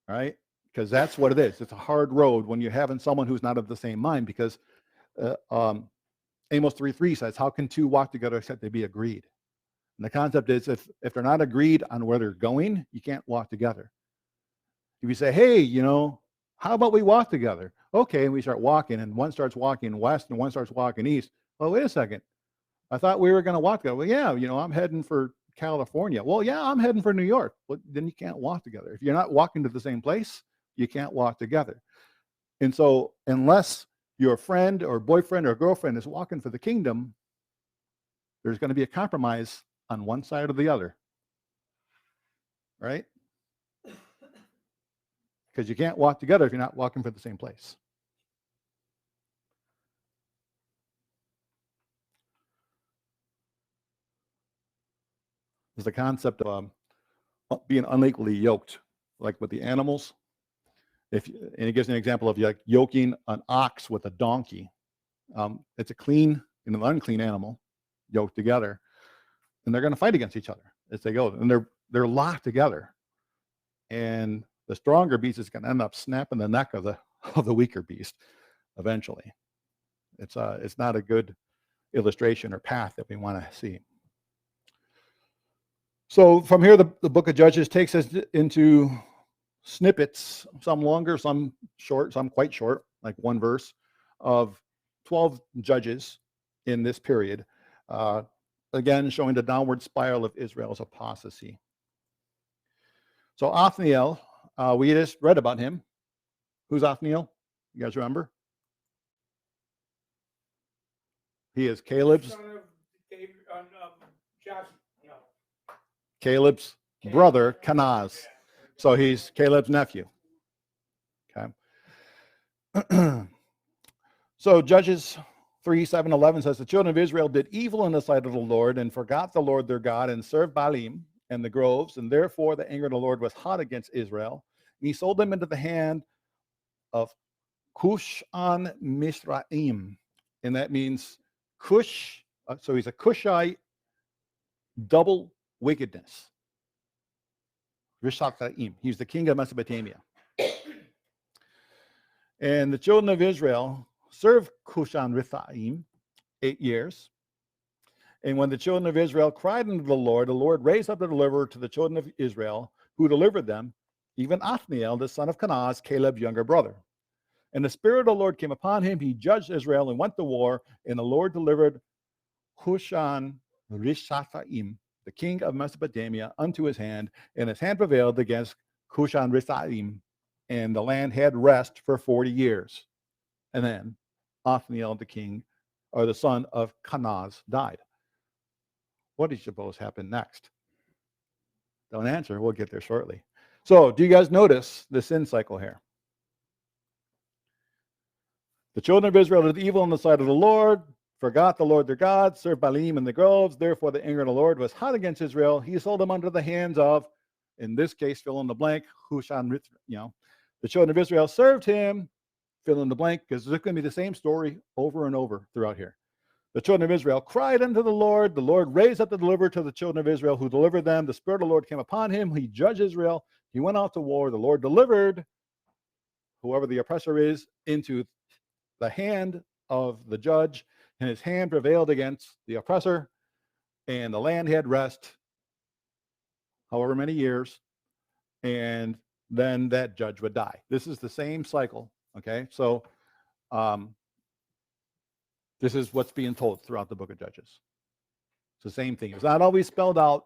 right? Because that's what it is. It's a hard road when you're having someone who's not of the same mind, because Amos 3:3 says, how can two walk together except they be agreed? And the concept is if they're not agreed on where they're going, you can't walk together. If you say, hey, how about we walk together? Okay, and we start walking, and one starts walking west and one starts walking east. Well, wait a second. I thought we were going to walk together. Well, yeah, I'm heading for California. Well, yeah, I'm heading for New York. Well, then you can't walk together. If you're not walking to the same place, you can't walk together. And so unless your friend or boyfriend or girlfriend is walking for the kingdom, there's going to be a compromise on one side or the other, right? Because you can't walk together if you're not walking for the same place. There's the concept of being unequally yoked, like with the animals. And it gives an example of like yoking an ox with a donkey. It's a clean and an unclean animal yoked together, and they're going to fight against each other as they go, and they're locked together. And the stronger beast is going to end up snapping the neck of the weaker beast eventually. It's not a good illustration or path that we want to see. So from here, the book of Judges takes us into snippets, some longer, some short, some quite short, like one verse, of 12 judges in this period. Again, showing the downward spiral of Israel's apostasy. So Othniel, we just read about him. Who's Othniel? You guys remember? He is Caleb's brother, Kenaz. So he's Caleb's nephew. Okay. So Judges 3:7-11 says, the children of Israel did evil in the sight of the Lord and forgot the Lord their God and served Baalim and the groves, and therefore the anger of the Lord was hot against Israel. And he sold them into the hand of Cush on Mizraim. And that means Cush So he's a Cushite, double wickedness. Rishathaim. He's the king of Mesopotamia. And the children of Israel served Cushan-Rithaim 8 years. And when the children of Israel cried unto the Lord raised up a deliverer to the children of Israel, who delivered them, even Othniel, the son of Kenaz, Caleb's younger brother. And the Spirit of the Lord came upon him. He judged Israel and went to war. And the Lord delivered Cushan-Rishathaim, the king of Mesopotamia, unto his hand. And his hand prevailed against Cushan-Rishathaim. And the land had rest for 40 years. And then Othniel, the king, or the son of Kenaz, died. What do you suppose happened next? Don't answer. We'll get there shortly. So, do you guys notice the sin cycle here? The children of Israel did evil in the sight of the Lord, forgot the Lord their God, served Baalim in the groves. Therefore, the anger of the Lord was hot against Israel. He sold them under the hands of, in this case, fill in the blank, Cushan, the children of Israel served him, fill in the blank, because there's going to be the same story over and over throughout here. The children of Israel cried unto the Lord. The Lord raised up the deliverer to the children of Israel, who delivered them. The Spirit of the Lord came upon him. He judged Israel. He went out to war. The Lord delivered whoever the oppressor is into the hand of the judge, and his hand prevailed against the oppressor, and the land had rest however many years, and then that judge would die. This is the same cycle, okay? So this is what's being told throughout the book of Judges. It's the same thing. It's not always spelled out,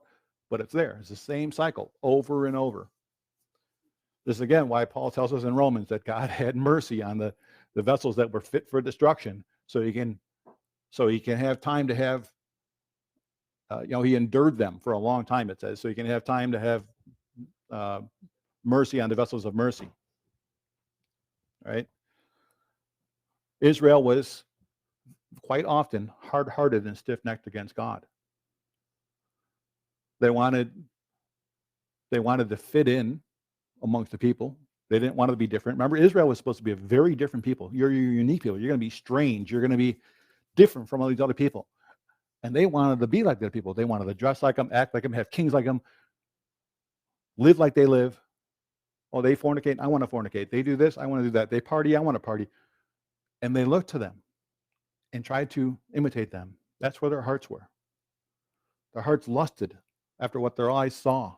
but it's there. It's the same cycle over and over. This is, again, why Paul tells us in Romans that God had mercy on the vessels that were fit for destruction, so he can have time to have, he endured them for a long time, it says, so he can have time to have mercy on the vessels of mercy. Right? Israel was quite often hard-hearted and stiff-necked against God. They wanted to fit in amongst the people. They didn't want to be different. Remember, Israel was supposed to be a very different people. You're unique people. You're going to be strange. You're going to be different from all these other people. And they wanted to be like their people. They wanted to dress like them, act like them, have kings like them, live like they live. Oh, they fornicate. I want to fornicate. They do this. I want to do that. They party. I want to party. And they looked to them and tried to imitate them. That's where their hearts were. Their hearts lusted after what their eyes saw.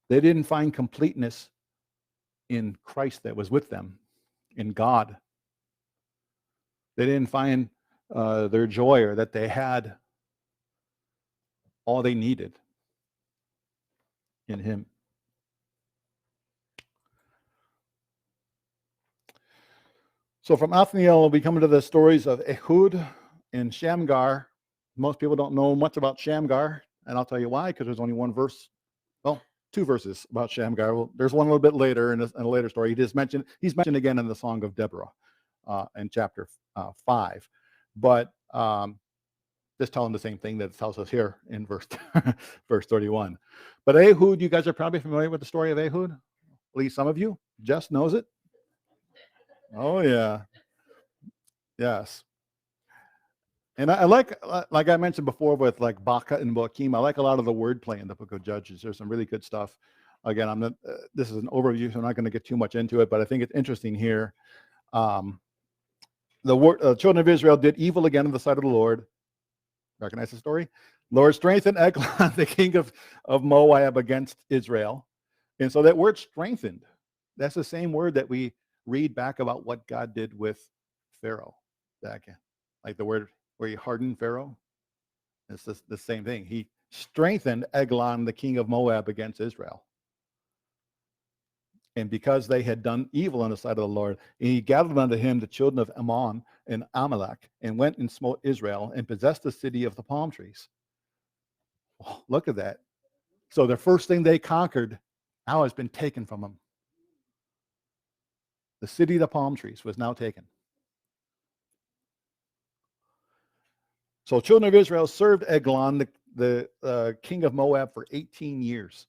They didn't find completeness in Christ that was with them, in God. They didn't find their joy, or that they had all they needed in him. So from Othniel, we come to the stories of Ehud and Shamgar. Most people don't know much about Shamgar, and I'll tell you why, because there's only one verse, well, 2 verses about Shamgar. Well, there's one a little bit later in a later story. He's mentioned again in the Song of Deborah in chapter 5. But just telling the same thing that it tells us here in verse 31. But Ehud, you guys are probably familiar with the story of Ehud. At least some of you. Jess knows it. Oh yeah, yes. And I like I mentioned before with like Baka and Boakim, I like a lot of the wordplay in the book of Judges. There's some really good stuff. Again, this is an overview, so I'm not going to get too much into it, but I think it's interesting here. The children of Israel did evil again in the sight of the Lord. Recognize the story? Lord strengthened Eglon, the king of Moab, against Israel. And so that word strengthened, that's the same word that we read back about what God did with Pharaoh back in. Like the word where he hardened Pharaoh. It's the same thing. He strengthened Eglon, the king of Moab, against Israel. And because they had done evil in the sight of the Lord, he gathered unto him the children of Ammon and Amalek, and went and smote Israel, and possessed the city of the palm trees. Oh, look at that. So the first thing they conquered now has been taken from them. The city of the palm trees was now taken. So children of Israel served Eglon, the king of Moab, for 18 years.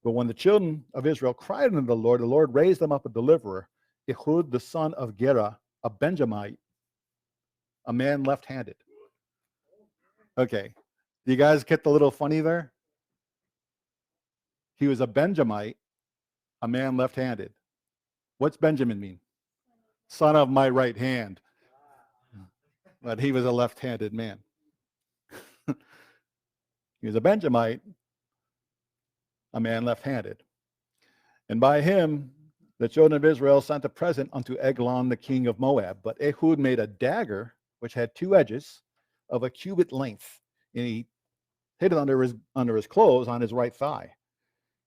But when the children of Israel cried unto the Lord raised them up a deliverer, Ehud, the son of Gera, a Benjamite, a man left-handed. Okay. Do you guys get the little funny there? He was a Benjamite, a man left-handed. What's Benjamin mean? Son of my right hand. But he was a left-handed man. He was a Benjamite, a man left-handed. And by him, the children of Israel sent a present unto Eglon, the king of Moab. But Ehud made a dagger, which had 2 edges of a cubit length, and he hid it under his clothes on his right thigh.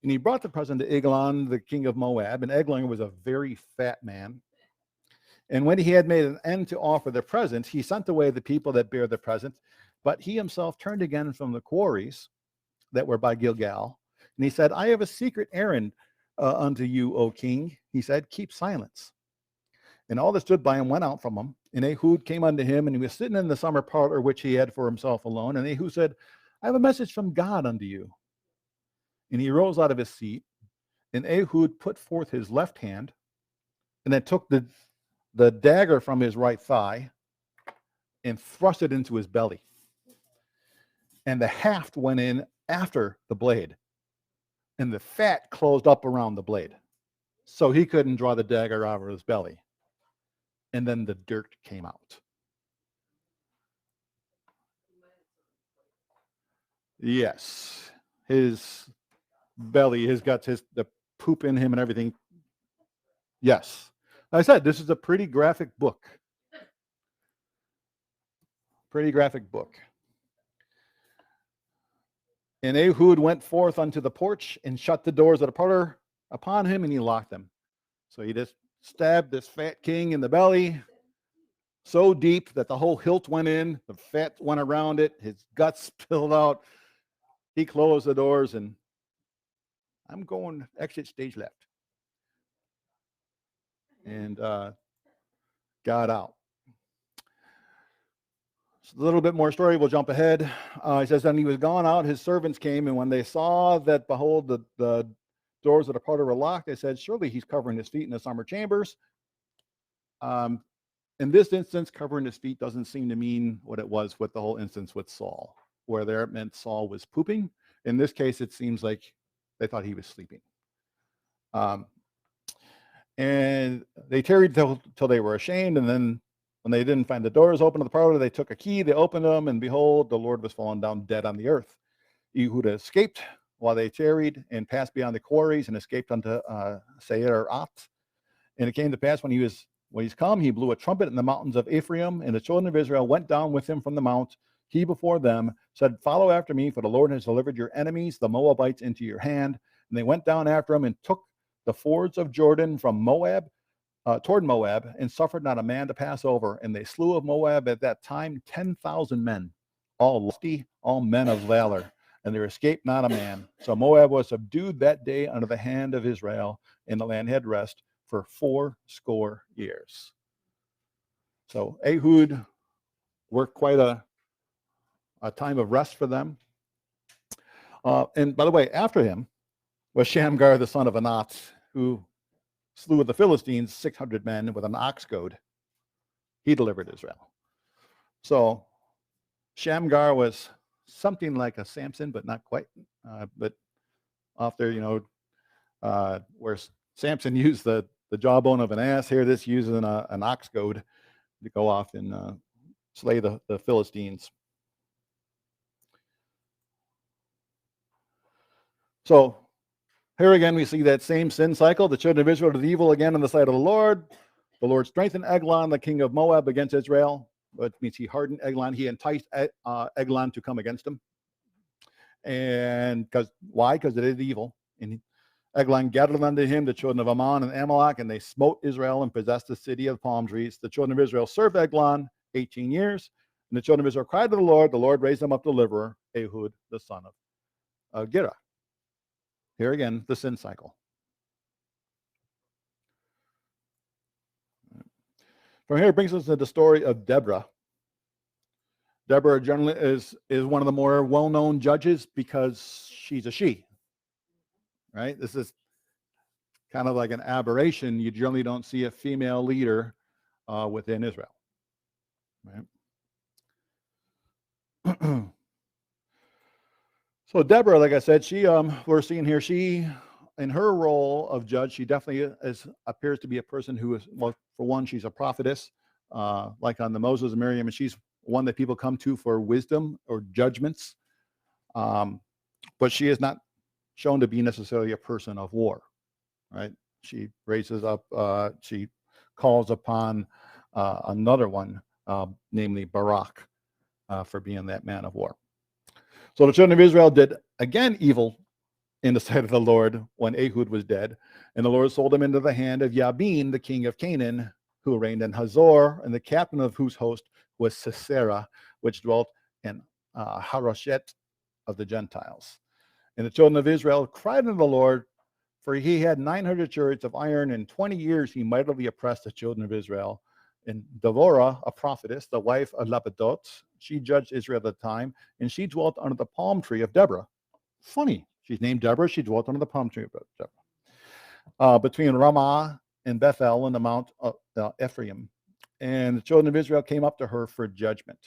And he brought the present to Eglon, the king of Moab, and Eglon was a very fat man. And when he had made an end to offer the present, he sent away the people that bare the present, but he himself turned again from the quarries that were by Gilgal. And he said, I have a secret errand unto you, O king. He said, keep silence. And all that stood by him went out from him. And Ehud came unto him, and he was sitting in the summer parlor which he had for himself alone. And Ehud said, I have a message from God unto you. And he rose out of his seat, and Ehud put forth his left hand, and then took the dagger from his right thigh and thrust it into his belly. And the haft went in after the blade, and the fat closed up around the blade, so he couldn't draw the dagger out of his belly. And then the dirt came out. Yes, his belly, his guts, the poop in him and everything. Yes. Like I said, this is a pretty graphic book. Pretty graphic book. And Ehud went forth unto the porch and shut the doors of the parlor upon him, and he locked them. So he just stabbed this fat king in the belly so deep that the whole hilt went in, the fat went around it, his guts spilled out. He closed the doors, and I'm going exit stage left. And got out. So a little bit more story. We'll jump ahead. He says, then he was gone out. His servants came, and when they saw that, behold, the doors of the parlor were locked, they said, surely he's covering his feet in the summer chambers. In this instance, covering his feet doesn't seem to mean what it was with the whole instance with Saul, where there it meant Saul was pooping. In this case, it seems like they thought he was sleeping. And they tarried till they were ashamed, and then when they didn't find the doors open to the parlor, they took a key, they opened them, and behold, the Lord was fallen down dead on the earth. Ehud escaped while they tarried and passed beyond the quarries and escaped unto Seir Oth. And it came to pass when he's come, he blew a trumpet in the mountains of Ephraim, and the children of Israel went down with him from the mount. He before them said, follow after me, for the Lord has delivered your enemies, the Moabites, into your hand. And they went down after him and took the fords of Jordan from Moab toward Moab, and suffered not a man to pass over. And they slew of Moab at that time 10,000 men, all lofty, all men of valor. And there escaped not a man. So Moab was subdued that day under the hand of Israel, and the land had rest for 80 years. So Ehud worked quite a time of rest for them. And by the way, after him was Shamgar, the son of Anath, who slew of the Philistines 600 men with an ox goad. He delivered Israel. So Shamgar was something like a Samson, but not quite. But off there, where Samson used the jawbone of an ass, here this uses an ox goad to go off and slay the Philistines. So here again, we see that same sin cycle. The children of Israel did evil again in the sight of the Lord. The Lord strengthened Eglon, the king of Moab, against Israel, which means he hardened Eglon. He enticed Eglon to come against him. And why? Because they did evil. And Eglon gathered unto him the children of Ammon and Amalek, and they smote Israel and possessed the city of palm trees. The children of Israel served Eglon 18 years. And the children of Israel cried to the Lord. The Lord raised them up deliverer, Ehud, the son of Gera. Here again, the sin cycle. From here, it brings us to the story of Deborah. Deborah generally is one of the more well-known judges because she's a she, right? This is kind of like an aberration. You generally don't see a female leader within Israel, right? So Deborah, like I said, we're seeing here, in her role of judge, she definitely appears to be a person who is, well, for one, she's a prophetess, like on the Moses and Miriam, and she's one that people come to for wisdom or judgments. But she is not shown to be necessarily a person of war, right? She raises up, she calls upon another one, namely Barak, for being that man of war. So the children of Israel did again evil in the sight of the Lord when Ehud was dead, and the Lord sold him into the hand of Jabin, the king of Canaan, who reigned in Hazor, and the captain of whose host was Sisera, which dwelt in Haroshet of the Gentiles. And the children of Israel cried unto the Lord, for he had 900 chariots of iron, and 20 years he mightily oppressed the children of Israel. And Deborah, a prophetess, the wife of Lapidot, she judged Israel at the time, and she dwelt under the palm tree of Deborah. Funny, she's named Deborah. She dwelt under the palm tree of Deborah. Between Ramah and Bethel and the Mount of Ephraim. And the children of Israel came up to her for judgment.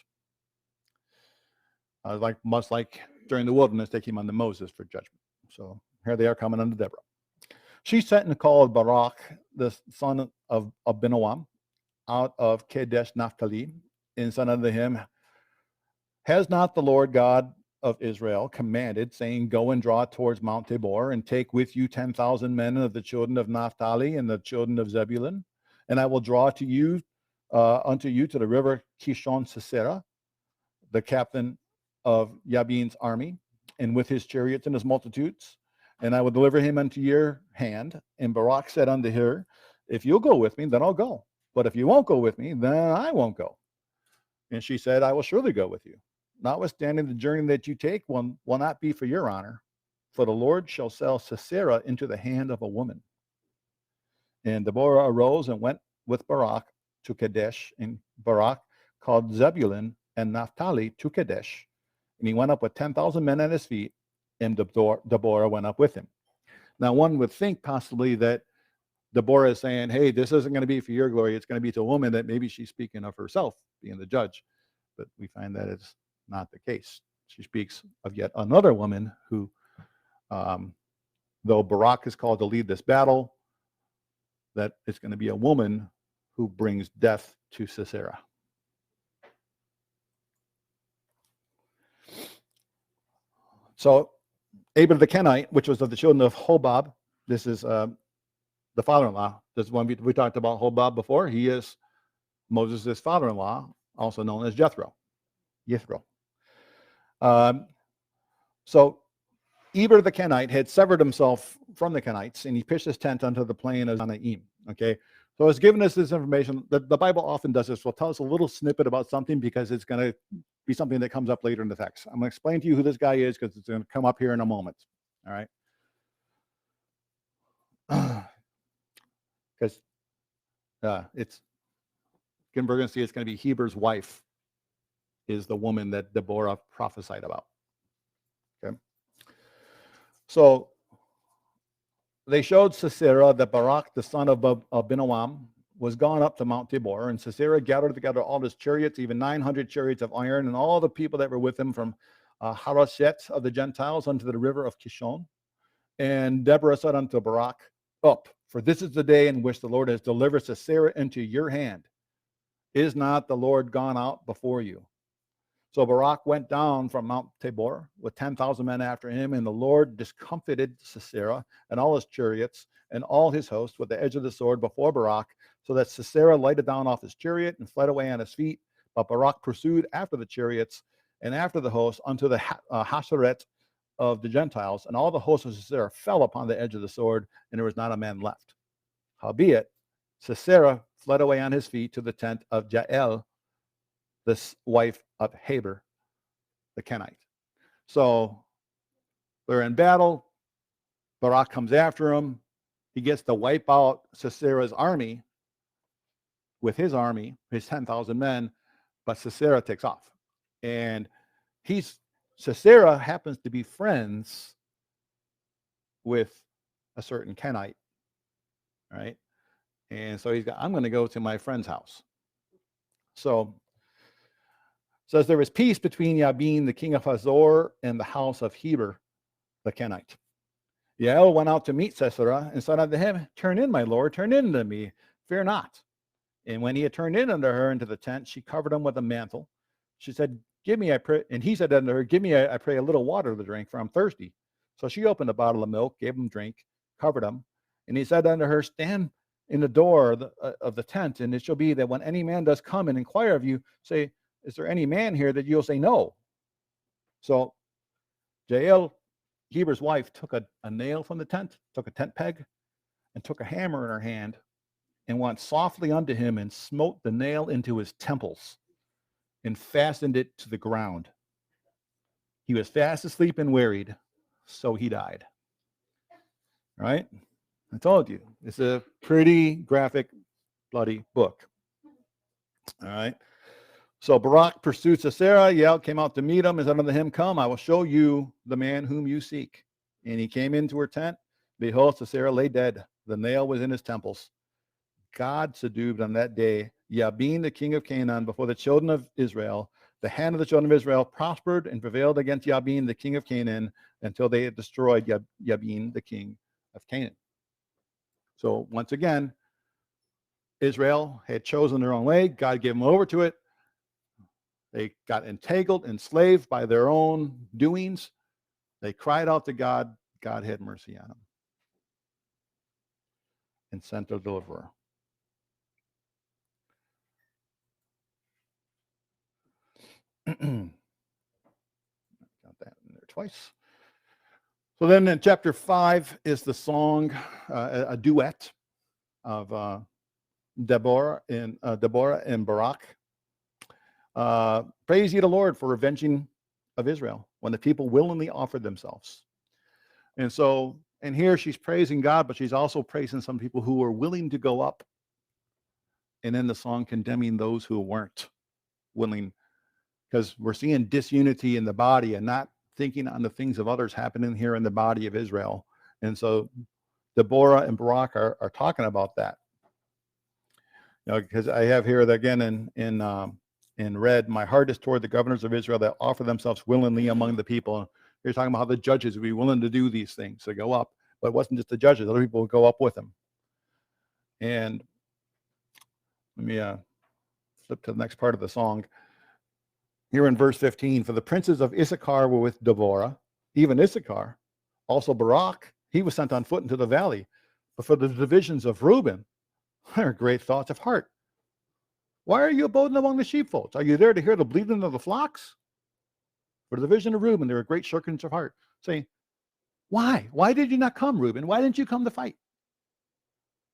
Much like during the wilderness, they came unto Moses for judgment. So here they are coming unto Deborah. She sent and called Barak, the son of Abinoam, out of Kadesh Naphtali, and said unto him, has not the Lord God of Israel commanded, saying, go and draw towards Mount Tabor, and take with you 10,000 men of the children of Naphtali and the children of Zebulun, and I will draw to you unto you to the river Kishon Sisera, the captain of Jabin's army, and with his chariots and his multitudes, and I will deliver him unto your hand. And Barak said unto her, if you'll go with me, then I'll go. But if you won't go with me, then I won't go. And she said, I will surely go with you. Notwithstanding, the journey that you take will not be for your honor, for the Lord shall sell Sisera into the hand of a woman. And Deborah arose and went with Barak to Kadesh, and Barak called Zebulun and Naphtali to Kadesh. And he went up with 10,000 men at his feet, and Deborah went up with him. Now, one would think possibly that Deborah is saying, hey, this isn't going to be for your glory. It's going to be to a woman, that maybe she's speaking of herself being the judge. But we find that it's not the case. She speaks of yet another woman who, though Barak is called to lead this battle, that it's going to be a woman who brings death to Sisera. So Abel the Kenite, which was of the children of Hobab, this is the father-in-law. This is one we talked about Hobab before. He is Moses' father-in-law, also known as Jethro. So Eber the Kenite had severed himself from the Kenites, and he pitched his tent unto the plain of Zanaim. Okay, so it's given us this information. The Bible often does this. Will tell us a little snippet about something because it's going to be something that comes up later in the text. I'm going to explain to you who this guy is because it's going to come up here in a moment. All right. Because we're going to see it's going to be Heber's wife is the woman that Deborah prophesied about. Okay. So they showed Sisera that Barak, the son of Abinoam, was gone up to Mount Tabor, and Sisera gathered together all his chariots, even 900 chariots of iron, and all the people that were with him from Haroshet of the Gentiles unto the river of Kishon. And Deborah said unto Barak, up, for this is the day in which the Lord has delivered Sisera into your hand. Is not the Lord gone out before you? So Barak went down from Mount Tabor with 10,000 men after him, and the Lord discomfited Sisera and all his chariots and all his host with the edge of the sword before Barak, so that Sisera lighted down off his chariot and fled away on his feet. But Barak pursued after the chariots and after the host unto the Hasheret of the Gentiles, and all the hosts of Sisera fell upon the edge of the sword, and there was not a man left. Howbeit, Sisera fled away on his feet to the tent of Jael, this wife of Heber the Kenite. So they're in battle. Barak comes after him. He gets to wipe out Sisera's army with his army, his 10,000 men, but Sisera takes off. And Sisera happens to be friends with a certain Kenite, right? And so I'm going to go to my friend's house. So says there was peace between Jabin, the king of Hazor, and the house of Heber, the Kenite. Yael went out to meet Sisera and said unto him, Turn in, my lord, turn in unto me, fear not. And when he had turned in unto her into the tent, she covered him with a mantle. She said, Give me, I pray, and he said unto her, Give me, I pray, a little water to drink, for I'm thirsty. So she opened a bottle of milk, gave him drink, covered him. And he said unto her, Stand in the door of the tent, and it shall be that when any man does come and inquire of you, say, Is there any man here? That you'll say no. So Jael, Heber's wife, took a nail from the tent, took a tent peg, and took a hammer in her hand, and went softly unto him and smote the nail into his temples and fastened it to the ground. He was fast asleep and wearied, so he died. All right? I told you, it's a pretty graphic, bloody book. All right? So Barak pursued Sisera. Yael came out to meet him and said unto him, Come, I will show you the man whom you seek. And he came into her tent. Behold, Sisera lay dead. The nail was in his temples. God subdued on that day Jabin, the king of Canaan, before the children of Israel. The hand of the children of Israel prospered and prevailed against Jabin, the king of Canaan, until they had destroyed Jabin, the king of Canaan. So once again, Israel had chosen their own way. God gave them over to it. They got entangled, enslaved by their own doings. They cried out to God. God had mercy on them and sent a deliverer. Got that in there twice. So then in chapter 5 is the song, a duet of Deborah and Barak. Praise ye the Lord for revenging of Israel when the people willingly offered themselves. And so, and here she's praising God, but she's also praising some people who were willing to go up. And then the song condemning those who weren't willing, because we're seeing disunity in the body and not thinking on the things of others happening here in the body of Israel. And so Deborah and Barak are talking about that. You know, because I have here that again in red, my heart is toward the governors of Israel that offer themselves willingly among the people. You're talking about how the judges would be willing to do these things to go up, but it wasn't just the judges; other people would go up with them. And let me flip to the next part of the song. Here in verse 15, for the princes of Issachar were with Deborah, even Issachar, also Barak, he was sent on foot into the valley. But for the divisions of Reuben, there are great thoughts of heart. Why are you abiding among the sheepfolds? Are you there to hear the bleating of the flocks? For the division of Reuben, there are great shirkings of heart, saying, Why? Why did you not come, Reuben? Why didn't you come to fight?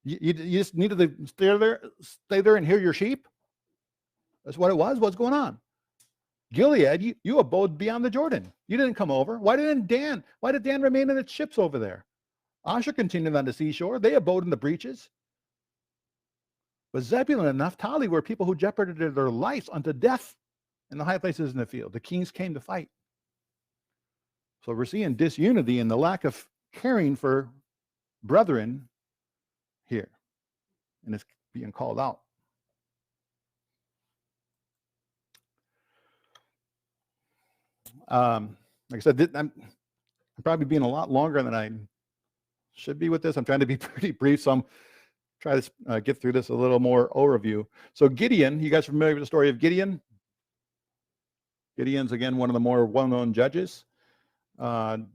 You just needed to stay there and hear your sheep? That's what it was. What's going on? Gilead, you abode beyond the Jordan. You didn't come over. Why did Dan remain in its ships over there? Asher continued on the seashore. They abode in the breaches. But Zebulun and Naphtali were people who jeopardized their lives unto death in the high places in the field. The kings came to fight. So we're seeing disunity and the lack of caring for brethren here. And it's being called out. Like I said, I'm probably being a lot longer than I should be with this. I'm trying to be pretty brief, so I'm trying to get through this a little more overview. So Gideon, you guys are familiar with the story of Gideon? Gideon's, again, one of the more well-known judges. Here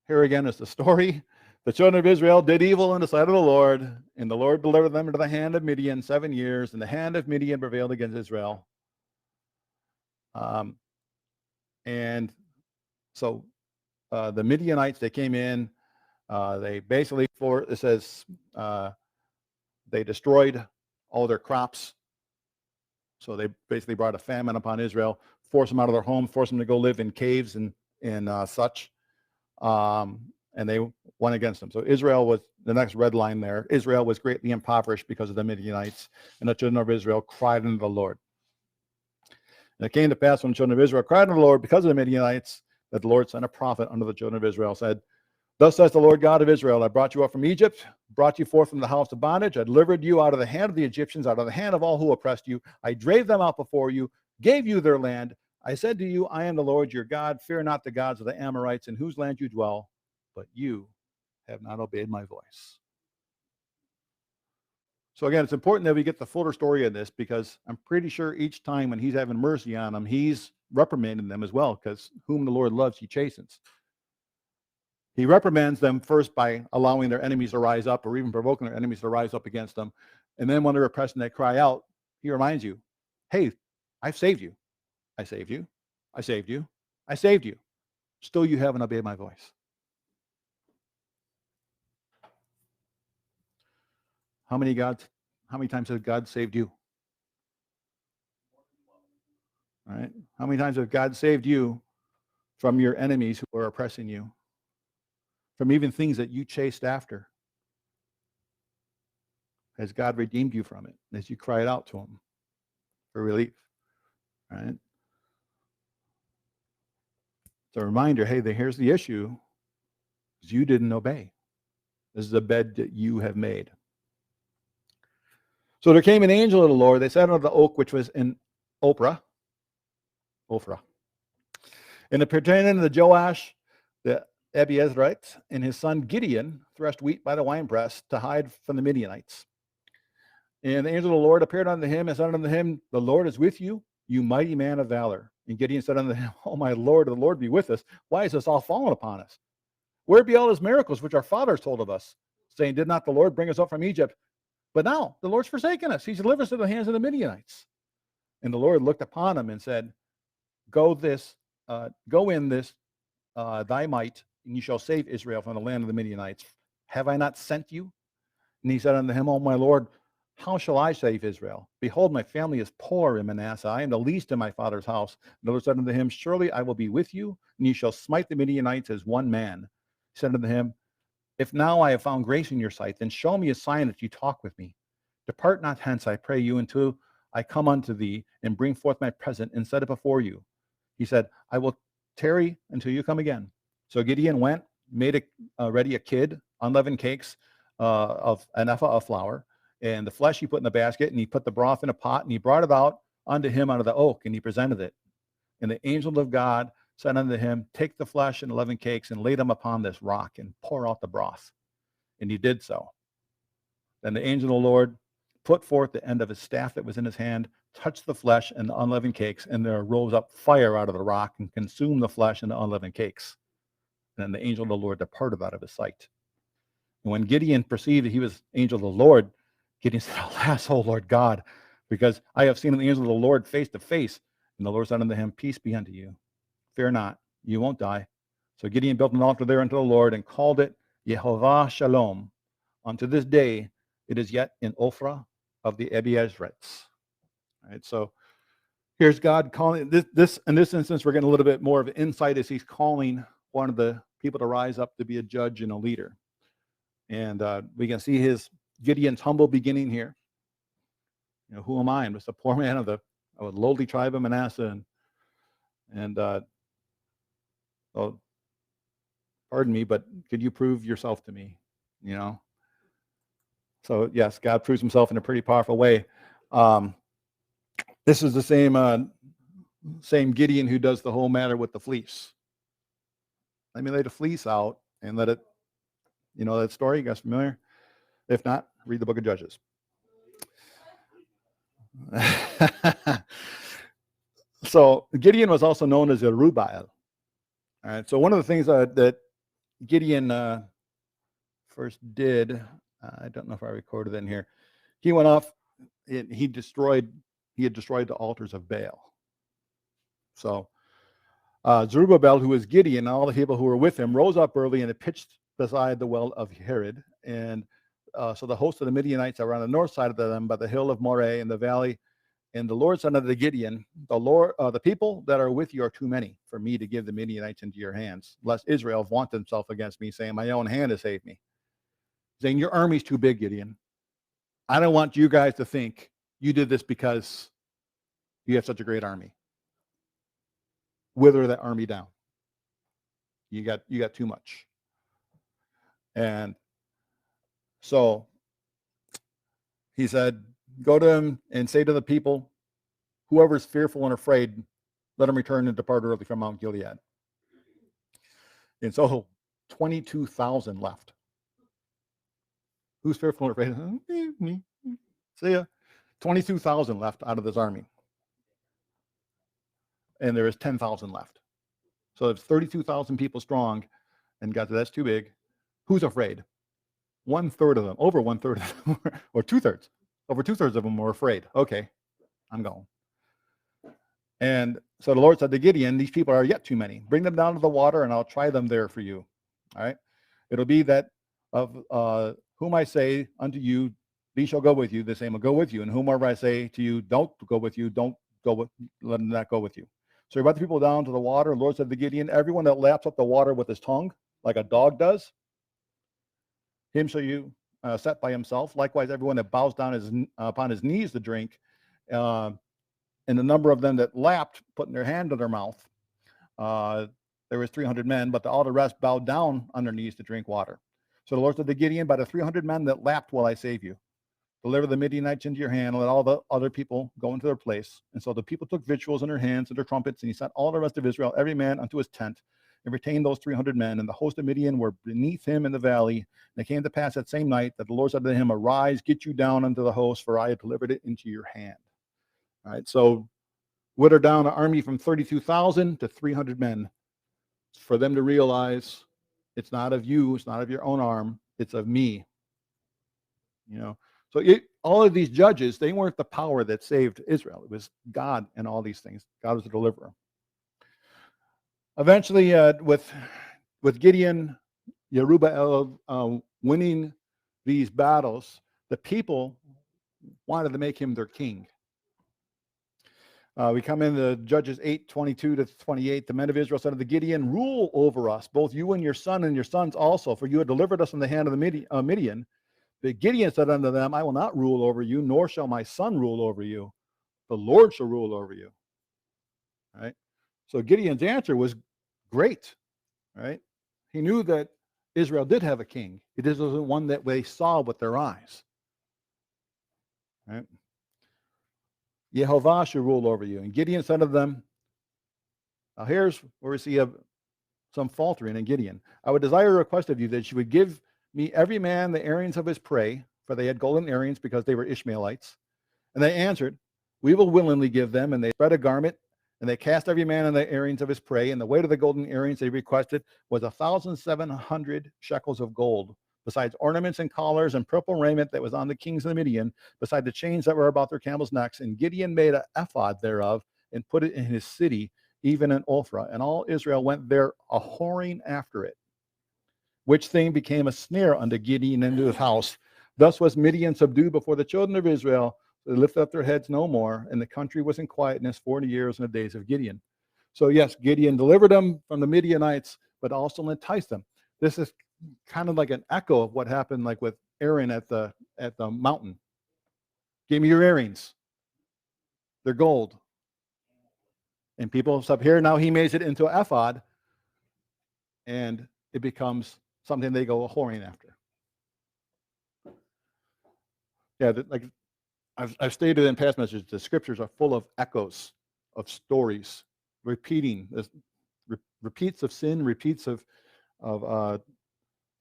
again is the story. The children of Israel did evil in the sight of the Lord, and the Lord delivered them into the hand of Midian 7 years, and the hand of Midian prevailed against Israel. And so the Midianites, they came in, they basically, it says, they destroyed all their crops. So they basically brought a famine upon Israel, forced them out of their homes, forced them to go live in caves and such. And they went against them. So Israel was the next red line there. Israel was greatly impoverished because of the Midianites, and the children of Israel cried unto the Lord. And it came to pass when the children of Israel cried unto the Lord because of the Midianites, that the Lord sent a prophet unto the children of Israel, said, Thus says the Lord God of Israel, I brought you up from Egypt, brought you forth from the house of bondage. I delivered you out of the hand of the Egyptians, out of the hand of all who oppressed you. I drave them out before you, gave you their land. I said to you, I am the Lord your God. Fear not the gods of the Amorites in whose land you dwell, but you have not obeyed my voice. So again, it's important that we get the fuller story of this, because I'm pretty sure each time when he's having mercy on them, he's reprimanding them as well, because whom the Lord loves, he chastens. He reprimands them first by allowing their enemies to rise up, or even provoking their enemies to rise up against them. And then when they're oppressed and they cry out, he reminds you, hey, I've saved you. I saved you. I saved you. I saved you. Still you haven't obeyed my voice. How many times has God saved you? All right. How many times has God saved you from your enemies who are oppressing you? From even things that you chased after? Has God redeemed you from it as you cried out to him for relief? Right? It's a reminder, hey, here's the issue. You didn't obey. This is a bed that you have made. So there came an angel of the Lord. They sat under the oak which was in Ophrah. And it pertained to Joash the Abiezrite, and his son Gideon threshed wheat by the winepress to hide from the Midianites. And the angel of the Lord appeared unto him and said unto him, the Lord is with you, you mighty man of valor. And Gideon said unto him, oh my Lord, the Lord be with us. Why is this all fallen upon us? Where be all his miracles which our fathers told of us, saying, did not the Lord bring us up from Egypt? But now the Lord's forsaken us. He's delivered us to the hands of the Midianites. And the Lord looked upon him and said, go in this thy might, and you shall save Israel from the land of the Midianites. Have I not sent you? And he said unto him, O my Lord, how shall I save Israel? Behold, my family is poor in Manasseh. I am the least in my father's house. And the Lord said unto him, surely I will be with you, and you shall smite the Midianites as one man. He said unto him, if now I have found grace in your sight, then show me a sign that you talk with me. Depart not hence, I pray you, until I come unto thee and bring forth my present and set it before you. He said, I will tarry until you come again. So Gideon went, made ready a kid, unleavened cakes of an ephah of flour, and the flesh he put in the basket, and he put the broth in a pot, and he brought it out unto him out of the oak, and he presented it. And the angel of God said unto him, take the flesh and 11 cakes and lay them upon this rock and pour out the broth. And he did so. Then the angel of the Lord put forth the end of his staff that was in his hand, touched the flesh and the unleavened cakes, and there rose up fire out of the rock and consumed the flesh and the unleavened cakes. And then the angel of the Lord departed out of his sight. And when Gideon perceived that he was angel of the Lord, Gideon said, alas, O Lord God, because I have seen the angel of the Lord face to face. And the Lord said unto him, peace be unto you. Fear not, you won't die. So Gideon built an altar there unto the Lord and called it Yehovah Shalom. Unto this day, it is yet in Ophrah of the Abiezrites. All right, so here's God calling this. In this instance, we're getting a little bit more of an insight as he's calling one of the people to rise up to be a judge and a leader. And we can see Gideon's humble beginning here. You know, who am I? I'm just a poor man of a lowly tribe of Manasseh, and oh, pardon me, but could you prove yourself to me? You know. So yes, God proves himself in a pretty powerful way. This is the same Gideon who does the whole matter with the fleece. Let me lay the fleece out and let it, you know that story? You guys familiar? If not, read the book of Judges. So Gideon was also known as Jerubbaal. All right. So one of the things that Gideon first did, I don't know if I recorded it in here. He went off. He had destroyed the altars of Baal. So Zerubbabel, who was Gideon, and all the people who were with him, rose up early and it pitched beside the well of Herod. And so the host of the Midianites are on the north side of them by the hill of Moreh in the valley. And the Lord said unto Gideon, the people that are with you are too many for me to give the Midianites into your hands, lest Israel vaunt himself against me, saying, my own hand has saved me. Saying, your army's too big, Gideon. I don't want you guys to think you did this because you have such a great army. Wither that army down. You got too much. And so he said, go to him and say to the people, whoever is fearful and afraid, let him return and depart early from Mount Gilead. And so 22,000 left. Who's fearful and afraid? Me. See ya. 22,000 left out of this army. And there is 10,000 left. So it's 32,000 people strong. And God said, that's too big. Who's afraid? 1/3 of them, over 1/3 of them, or 2/3. Over 2/3 of them were afraid. Okay, I'm going. And so the Lord said to Gideon, these people are yet too many. Bring them down to the water, and I'll try them there for you. All right. It'll be that of whom I say unto you, these shall go with you, the same will go with you. And whomever I say to you, don't go with you, don't go with, let them not go with you. So he brought the people down to the water. The Lord said to Gideon, everyone that laps up the water with his tongue, like a dog does, him shall you set by himself. Likewise, everyone that bows down upon his knees to drink, and the number of them that lapped, putting their hand to their mouth, there was 300 men, but all the rest bowed down on their knees to drink water. So the Lord said to Gideon, by the 300 men that lapped will I save you. Deliver the Midianites into your hand, and let all the other people go into their place. And so the people took victuals in their hands and their trumpets, and he sent all the rest of Israel, every man unto his tent, and retained those 300 men. And the host of Midian were beneath him in the valley. And it came to pass that same night that the Lord said to him, arise, get you down unto the host, for I have delivered it into your hand. All right, so whittle down an army from 32,000 to 300 men for them to realize it's not of you, it's not of your own arm, it's of me. You know, so all of these judges, they weren't the power that saved Israel. It was God and all these things. God was the deliverer. Eventually, with Gideon, Jerubbaal winning these battles, the people wanted to make him their king. We come into Judges 8:22-28. The men of Israel said to Gideon, rule over us, both you and your son and your sons also, for you have delivered us from the hand of the Midian. But Gideon said unto them, I will not rule over you, nor shall my son rule over you. The Lord shall rule over you. All right? So Gideon's answer was great. Right? He knew that Israel did have a king. It isn't one that they saw with their eyes. Right? Jehovah shall rule over you. And Gideon said to them, now here's where we see some faltering in Gideon. I would desire a request of you that you would give me every man the earrings of his prey, for they had golden earrings because they were Ishmaelites. And they answered, we will willingly give them. And they spread a garment, and they cast every man in the earrings of his prey. And the weight of the golden earrings they requested was 1,700 shekels of gold, besides ornaments and collars and purple raiment that was on the kings of the Midian, beside the chains that were about their camels' necks. And Gideon made an ephod thereof and put it in his city, even in Ophrah. And all Israel went there a-whoring after it, which thing became a snare unto Gideon and to his house. Thus was Midian subdued before the children of Israel. They lifted up their heads no more, and the country was in quietness 40 years in the days of Gideon. So yes, Gideon delivered them from the Midianites, but also enticed them. This is kind of like an echo of what happened like with Aaron at the mountain. Give me your earrings. They're gold. And people up here, now he makes it into an ephod, and it becomes something they go a-whoring after. Yeah, like I've stated in past messages, the scriptures are full of echoes of stories, repeating, repeats of sin, repeats of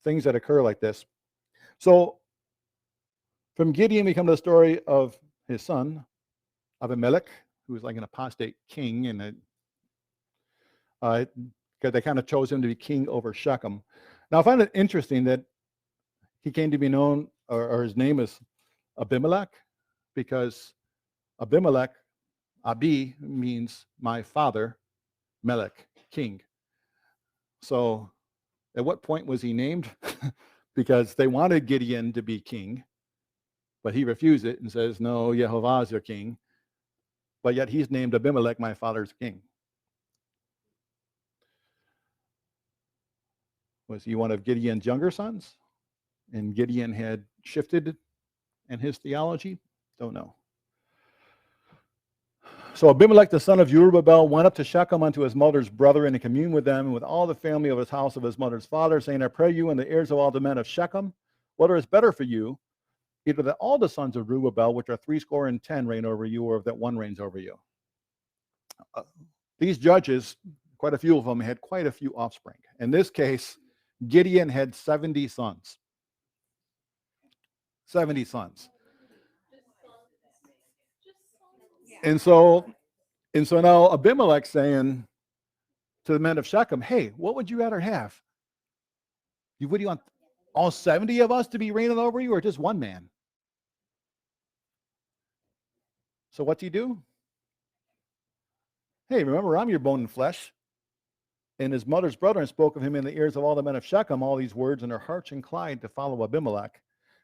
things that occur like this. So from Gideon, we come to the story of his son, Abimelech, who was like an apostate king, and they kind of chose him to be king over Shechem. Now, I find it interesting that he came to be known, or his name is Abimelech, because Abimelech, Abi means my father, Melech, king. So at what point was he named? Because they wanted Gideon to be king, but he refused it and says, no, Jehovah is your king. But yet he's named Abimelech, my father's king. Was he one of Gideon's younger sons? And Gideon had shifted in his theology? Don't know. So Abimelech, the son of Jerubbaal, went up to Shechem unto his mother's brother, and communed with them and with all the family of his house of his mother's father, saying, I pray you in the ears of all the men of Shechem, whether it's better for you, either that all the sons of Jerubbaal, which are 70 reign over you, or that one reigns over you. These judges, quite a few of them, had quite a few offspring. In this case, Gideon had 70 sons. 70 sons. And so now Abimelech's saying to the men of Shechem, hey, what would you rather have? Would you want all 70 of us to be reigning over you, or just one man? So what do you do? Hey, remember, I'm your bone and flesh. And his mother's brethren spoke of him in the ears of all the men of Shechem all these words, and their hearts inclined to follow Abimelech.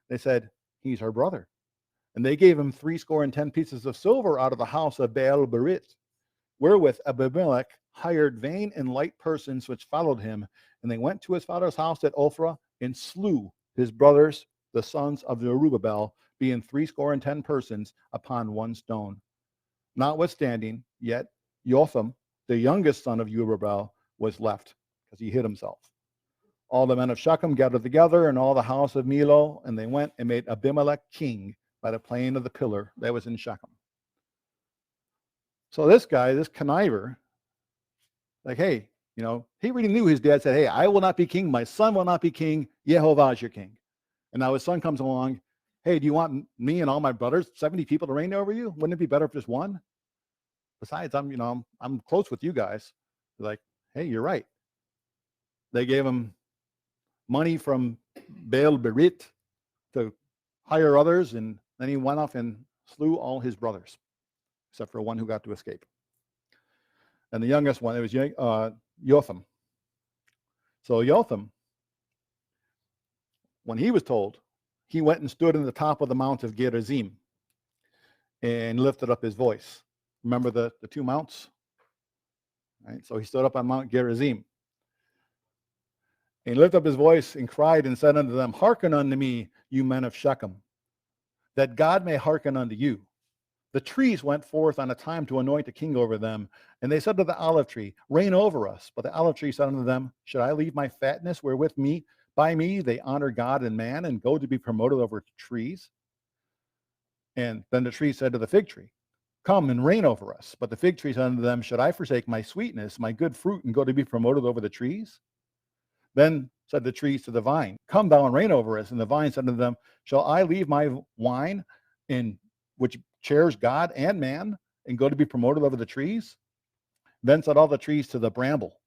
They said, he's our brother. And they gave him 70 pieces of silver out of the house of Baal-berith, wherewith Abimelech hired vain and light persons which followed him. And they went to his father's house at Ophrah and slew his brothers, the sons of Jerubbaal, being 70 persons upon one stone. Notwithstanding, yet Jotham, the youngest son of Jerubbaal, was left, because he hid himself. All the men of Shechem gathered together, and all the house of Milo, and they went and made Abimelech king by the plain of the pillar that was in Shechem. So this guy, this conniver, like, hey, he really knew his dad said, hey, I will not be king, my son will not be king, Yehovah is your king. And now his son comes along, hey, do you want me and all my brothers, 70 people to reign over you? Wouldn't it be better if just one? Besides, I'm close with you guys. They're like, hey, you're right. They gave him money from Baal-berith to hire others, and then he went off and slew all his brothers, except for one who got to escape. And the youngest one, it was Jotham. So Jotham, when he was told, he went and stood in the top of the mount of Gerizim and lifted up his voice. Remember the two mounts? Right? So he stood up on Mount Gerizim. And he lifted up his voice and cried and said unto them, hearken unto me, you men of Shechem, that God may hearken unto you. The trees went forth on a time to anoint a king over them. And they said to the olive tree, reign over us. But the olive tree said unto them, should I leave my fatness wherewith by me they honor God and man, and go to be promoted over trees? And then the tree said to the fig tree, come and reign over us. But the fig tree said unto them, should I forsake my sweetness, my good fruit, and go to be promoted over the trees? Then said the trees to the vine, come thou and reign over us. And the vine said unto them, shall I leave my wine, in which cheers God and man, and go to be promoted over the trees? Then said all the trees to the bramble,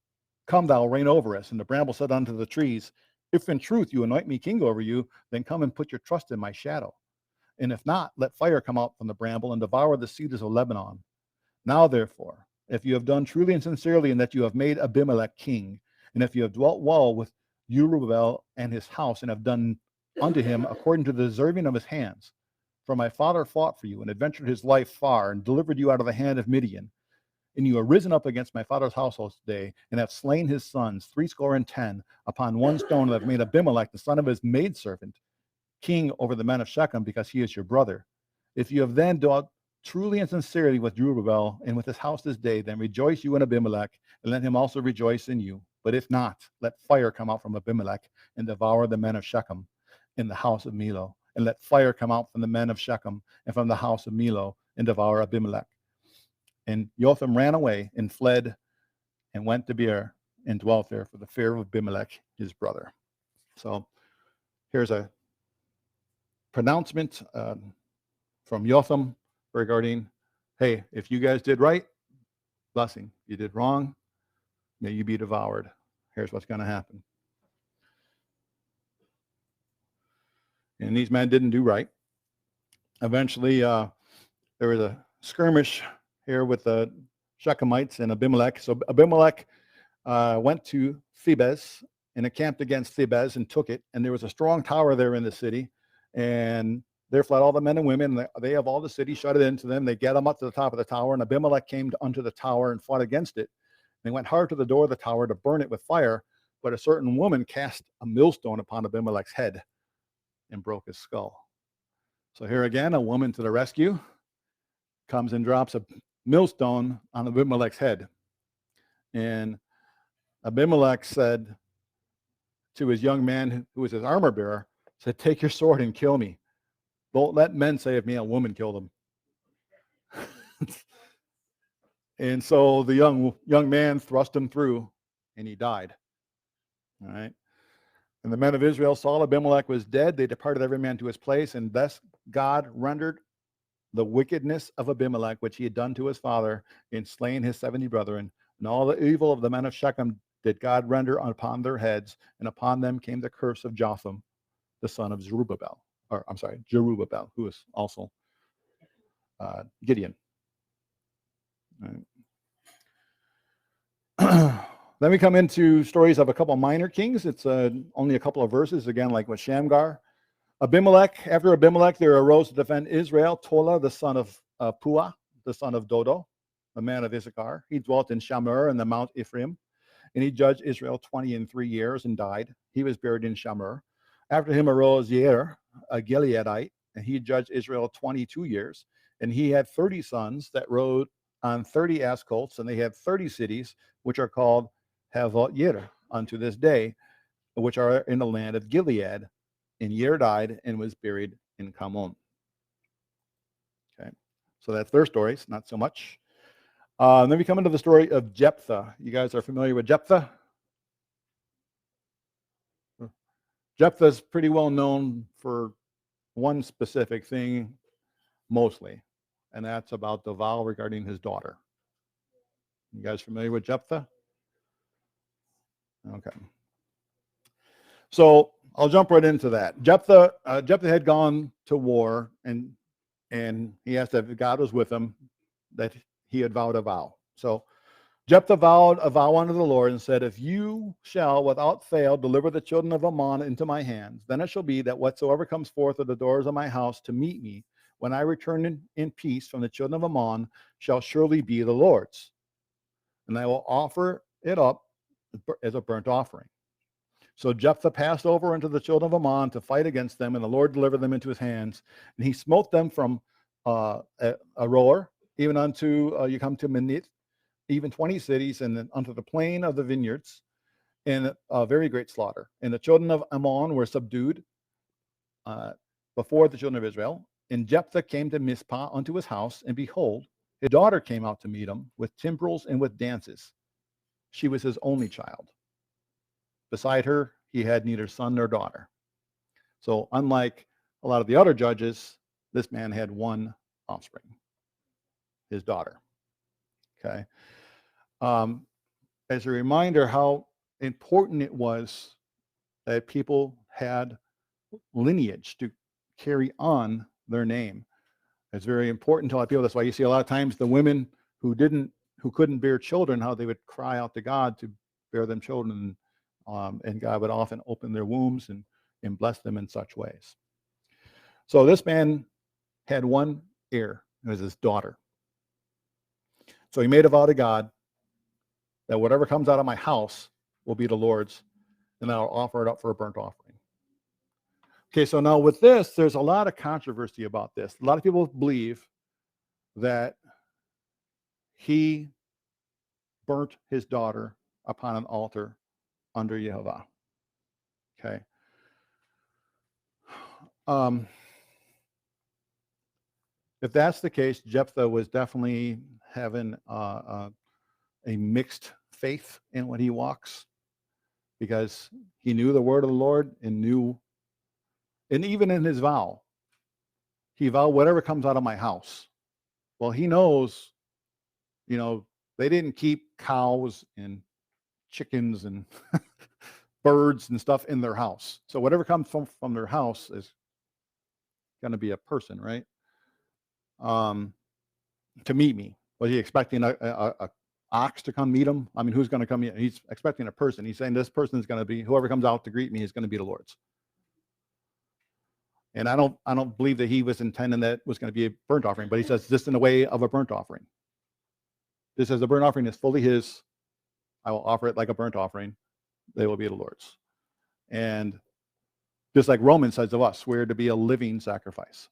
come thou reign over us. And the bramble said unto the trees, if in truth you anoint me king over you, then come and put your trust in my shadow. And if not, let fire come out from the bramble and devour the cedars of Lebanon. Now therefore, if you have done truly and sincerely, and that you have made Abimelech king, and if you have dwelt well with Jerubbaal and his house, and have done unto him according to the deserving of his hands, for my father fought for you, and adventured his life far, and delivered you out of the hand of Midian, and you are risen up against my father's household today, and have slain his sons 70 upon one stone, and have made Abimelech, the son of his maidservant, king over the men of Shechem, because he is your brother. If you have then dealt truly and sincerely with Jerubbaal and with his house this day, then rejoice you in Abimelech, and let him also rejoice in you. But if not, let fire come out from Abimelech and devour the men of Shechem in the house of Milo. And let fire come out from the men of Shechem and from the house of Milo and devour Abimelech. And Jotham ran away and fled and went to Beer and dwelt there for the fear of Abimelech, his brother. So here's a pronouncement from Jotham regarding, hey, if you guys did right, blessing. If you did wrong, may you be devoured. Here's what's going to happen. And these men didn't do right. Eventually, there was a skirmish here with the Shechemites and Abimelech. So Abimelech went to Thebez and encamped against Thebez and took it. And there was a strong tower there in the city. And there fled all the men and women. They have all the city, shut it into them. They get them up to the top of the tower. And Abimelech came unto the tower and fought against it. They went hard to the door of the tower to burn it with fire. But a certain woman cast a millstone upon Abimelech's head and broke his skull. So here again, a woman to the rescue comes and drops a millstone on Abimelech's head. And Abimelech said to his young man who was his armor bearer, said, take your sword and kill me. Don't let men say of me a woman killed him. And so the young man thrust him through, and he died. All right. And the men of Israel saw Abimelech was dead. They departed every man to his place, and thus God rendered the wickedness of Abimelech, which he had done to his father in slaying his 70 brethren, and all the evil of the men of Shechem did God render upon their heads, and upon them came the curse of Jotham, the son of Jerubbaal, who is also Gideon. Right. Then we come into stories of a couple minor kings. It's only a couple of verses, again, like with Shamgar. After Abimelech, there arose to defend Israel Tola, the son of Puah, the son of Dodo, a man of Issachar. He dwelt in Shamir in the Mount Ephraim, and he judged Israel 23 years and died. He was buried in Shamir. After him arose Yair, a Gileadite, and he judged Israel 22 years. And he had 30 sons that rode on 30 ass colts, and they had 30 cities, which are called Havot Yair unto this day, which are in the land of Gilead. And Yair died and was buried in Kamon. Okay, so that's their stories, not so much. Then we come into the story of Jephthah. You guys are familiar with Jephthah? Jephthah is pretty well known for one specific thing, mostly, and that's about the vow regarding his daughter. You guys familiar with Jephthah? Okay. So I'll jump right into that. Jephthah had gone to war, and he asked if God was with him, that he had vowed a vow. So Jephthah vowed a vow unto the Lord and said, if you shall without fail deliver the children of Ammon into my hands, then it shall be that whatsoever comes forth of the doors of my house to meet me, when I return in peace from the children of Ammon, shall surely be the Lord's. And I will offer it up as a burnt offering. So Jephthah passed over into the children of Ammon to fight against them, and the Lord delivered them into his hands. And he smote them from Aroer, even unto, you come to Minit, even 20 cities, and then unto the plain of the vineyards, in a very great slaughter. And the children of Ammon were subdued before the children of Israel. And Jephthah came to Mizpah unto his house, and behold, his daughter came out to meet him with timbrels and with dances. She was his only child. Beside her, he had neither son nor daughter. So unlike a lot of the other judges, this man had one offspring, his daughter. Okay. As a reminder how important it was that people had lineage to carry on their name. It's very important to a lot of people. That's why you see a lot of times the women who couldn't bear children, how they would cry out to God to bear them children, and God would often open their wombs and bless them in such ways. So this man had one heir. It was his daughter. So he made a vow to God that whatever comes out of my house will be the Lord's, and I'll offer it up for a burnt offering. Okay, so now with this, there's a lot of controversy about this. A lot of people believe that he burnt his daughter upon an altar under Yehovah. Okay. If that's the case, Jephthah was definitely having a mixed faith in when he walks, because he knew the word of the Lord and even in his vow, he vowed whatever comes out of my house. Well, he knows, they didn't keep cows and chickens and birds and stuff in their house. So whatever comes from their house is going to be a person, right? To meet me. Was he expecting a ox to come meet him? I mean, who's going to come meet him? He's expecting a person. He's saying this person is going to be, whoever comes out to greet me is going to be the Lord's. And I don't believe that he was intending that was going to be a burnt offering, but he says this in a way of a burnt offering. This says the burnt offering is fully his. I will offer it like a burnt offering. They will be the Lord's. And just like Romans says of us, we're to be a living sacrifice.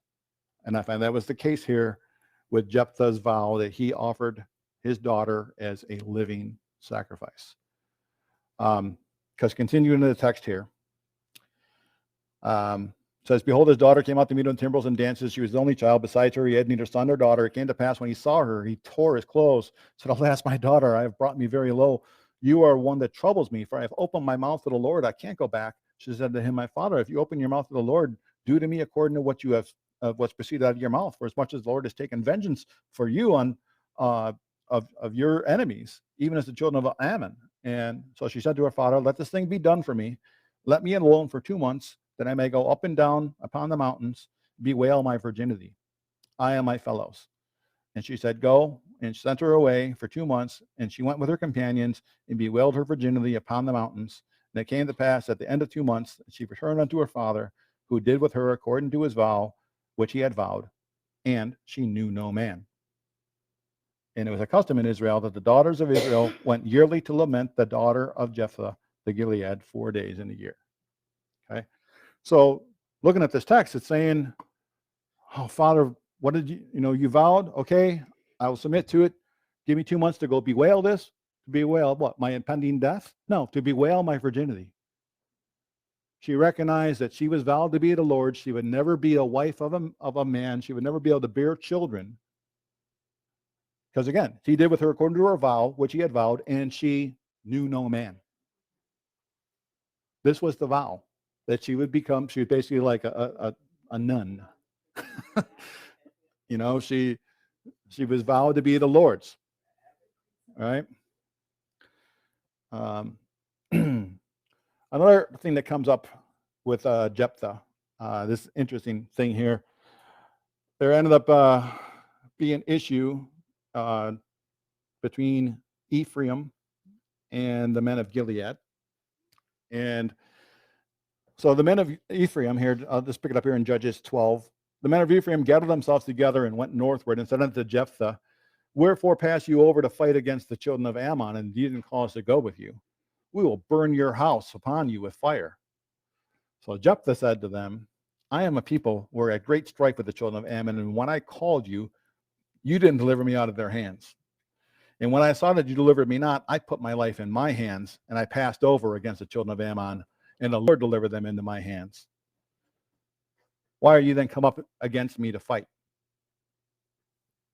And I find that was the case here with Jephthah's vow that he offered his daughter as a living sacrifice. Because continuing in the text here, says, behold, his daughter came out to meet him in timbrels and dances. She was the only child. Besides her, he had neither son nor daughter. It came to pass when he saw her, he tore his clothes, said, alas, my daughter, I have brought me very low. You are one that troubles me, for I have opened my mouth to the Lord. I can't go back. She said to him, my father, if you open your mouth to the Lord, do to me according to what you have, what's proceeded out of your mouth. For as much as the Lord has taken vengeance for you on of your enemies, even as the children of Ammon. And so she said to her father, let this thing be done for me. Let me alone for 2 months, that I may go up and down upon the mountains, bewail my virginity, I and my fellows. And she said, go, and she sent her away for 2 months, and she went with her companions and bewailed her virginity upon the mountains. And it came to pass at the end of 2 months, she returned unto her father, who did with her according to his vow, which he had vowed, and she knew no man. And it was a custom in Israel that the daughters of Israel went yearly to lament the daughter of Jephthah the Gilead 4 days in a year. Okay. So looking at this text, it's saying, oh, Father, what did you vowed? Okay, I will submit to it. Give me 2 months to go bewail this. To bewail what? My impending death? No, to bewail my virginity. She recognized that she was vowed to be the Lord. She would never be a wife of a man. She would never be able to bear children. Because again, he did with her according to her vow, which he had vowed, and she knew no man. This was the vow, that she would become, she was basically like a nun. She was vowed to be the Lord's. Right? Another thing that comes up with Jephthah, this interesting thing here, there ended up being an issue between Ephraim and the men of Gilead. And so the men of Ephraim here, I'll just pick it up here in Judges 12. The men of Ephraim gathered themselves together and went northward and said unto Jephthah, wherefore pass you over to fight against the children of Ammon, and you didn't call us to go with you? We will burn your house upon you with fire. So Jephthah said to them, I am a people who are at great strife with the children of Ammon, and when I called you, you didn't deliver me out of their hands. And when I saw that you delivered me not, I put my life in my hands, and I passed over against the children of Ammon, and the Lord delivered them into my hands. Why are you then come up against me to fight?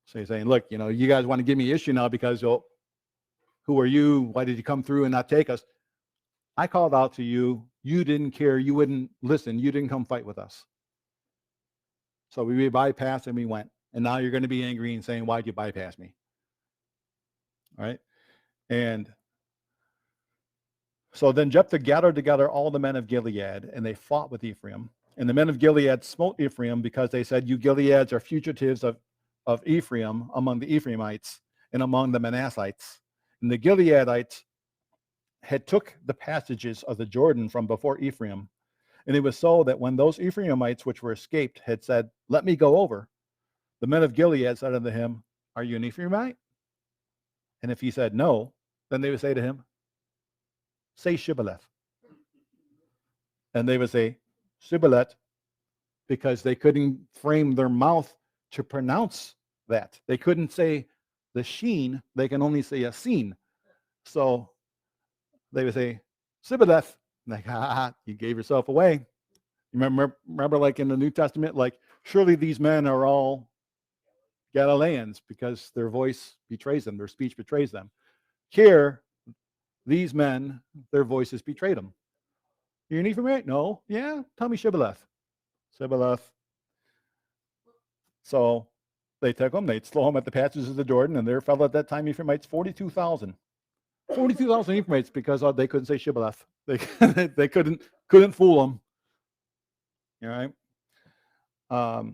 So he's saying, look, you guys want to give me issue now because, who are you? Why did you come through and not take us? I called out to you. You didn't care. You wouldn't listen. You didn't come fight with us. So we bypassed and we went. And now you're going to be angry and saying, why'd you bypass me? All right. And so then Jephthah gathered together all the men of Gilead, and they fought with Ephraim. And the men of Gilead smote Ephraim because they said, you Gileads are fugitives of Ephraim among the Ephraimites and among the Manassites. And the Gileadites had took the passages of the Jordan from before Ephraim. And it was so that when those Ephraimites which were escaped had said, let me go over, the men of Gilead said unto him, are you an Ephraimite? And if he said no, then they would say to him, say Shibboleth. And they would say Shibboleth, because they couldn't frame their mouth to pronounce that. They couldn't say the sheen, they can only say a scene. So they would say Shibboleth. Like, you gave yourself away. Remember like in the New Testament, like, surely these men are all Galileans, because their voice betrays them, their speech betrays them. Here, these men, their voices betrayed them. You're an Ephraimite? No. Yeah? Tell me Shibboleth. Shibboleth. So they took them, they'd slow them at the passages of the Jordan, and there fell at that time Ephraimites 42,000. 42,000 Ephraimites, because they couldn't say Shibboleth. They couldn't fool them. All right.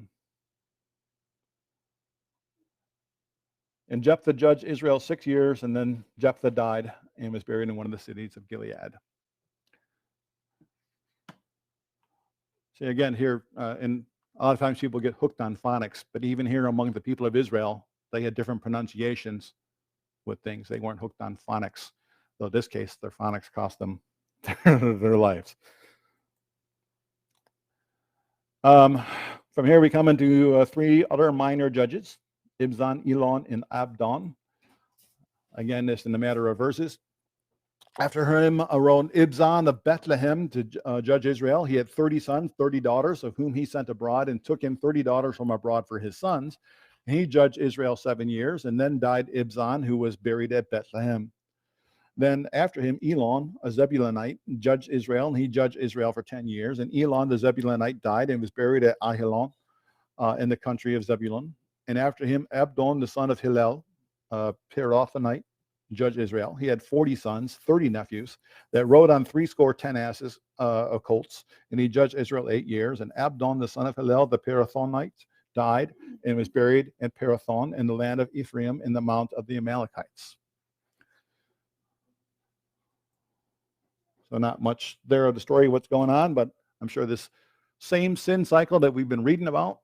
And Jephthah judged Israel 6 years, and then Jephthah died and was buried in one of the cities of Gilead. See, again, here, and a lot of times people get hooked on phonics, but even here among the people of Israel, they had different pronunciations with things. They weren't hooked on phonics. So in this case, their phonics cost them their lives. From here, we come into 3 other minor judges. Ibzan, Elon, and Abdon. Again, this in a matter of verses. After him arose Ibzan of Bethlehem to judge Israel. He had 30 sons, 30 daughters, of whom he sent abroad, and took him 30 daughters from abroad for his sons. And he judged Israel 7 years, and then died Ibzan, who was buried at Bethlehem. Then after him, Elon, a Zebulunite, judged Israel, and he judged Israel for 10 years. And Elon, the Zebulunite, died and was buried at Ahilan in the country of Zebulun. And after him, Abdon, the son of Hillel, Pirathonite, judged Israel. He had 40 sons, 30 nephews, that rode on 70 asses of colts. And he judged Israel 8 years. And Abdon, the son of Hillel, the Pirathonite, died and was buried at Pirathon in the land of Ephraim in the mount of the Amalekites. So not much there of the story of what's going on, but I'm sure this same sin cycle that we've been reading about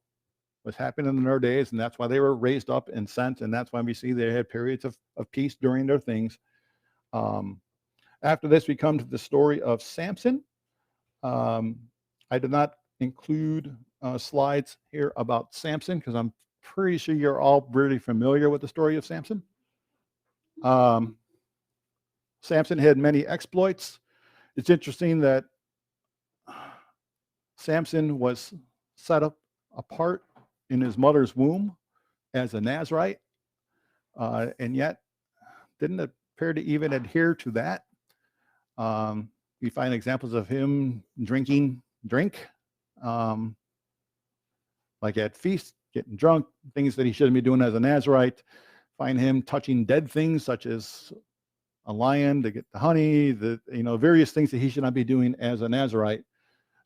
was happening in their days, and that's why they were raised up and sent, and that's why we see they had periods of peace during their things. After this, we come to the story of Samson. I did not include slides here about Samson because I'm pretty sure you're all pretty familiar with the story of Samson. Samson had many exploits. It's interesting that Samson was set up apart in his mother's womb as a Nazarite, and yet didn't appear to even adhere to that. We find examples of him drinking drink, like at feasts, getting drunk, things that he shouldn't be doing as a Nazarite. Find him touching dead things such as a lion to get the honey, various things that he should not be doing as a Nazarite.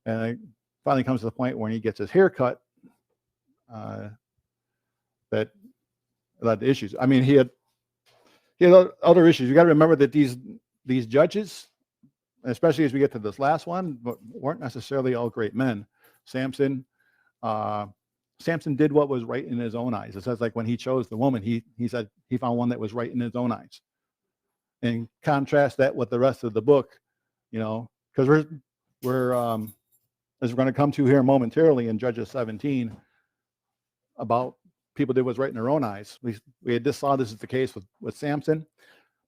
And it finally comes to the point when he gets his hair cut, that led to issues. I mean, he had other issues. You got to remember that these judges, especially as we get to this last one, weren't necessarily all great men. Samson did what was right in his own eyes. It says, like, when he chose the woman, he said he found one that was right in his own eyes. And contrast that with the rest of the book, because we're as we're going to come to here momentarily in Judges 17, about people did what's right in their own eyes. We had just saw this is the case with Samson,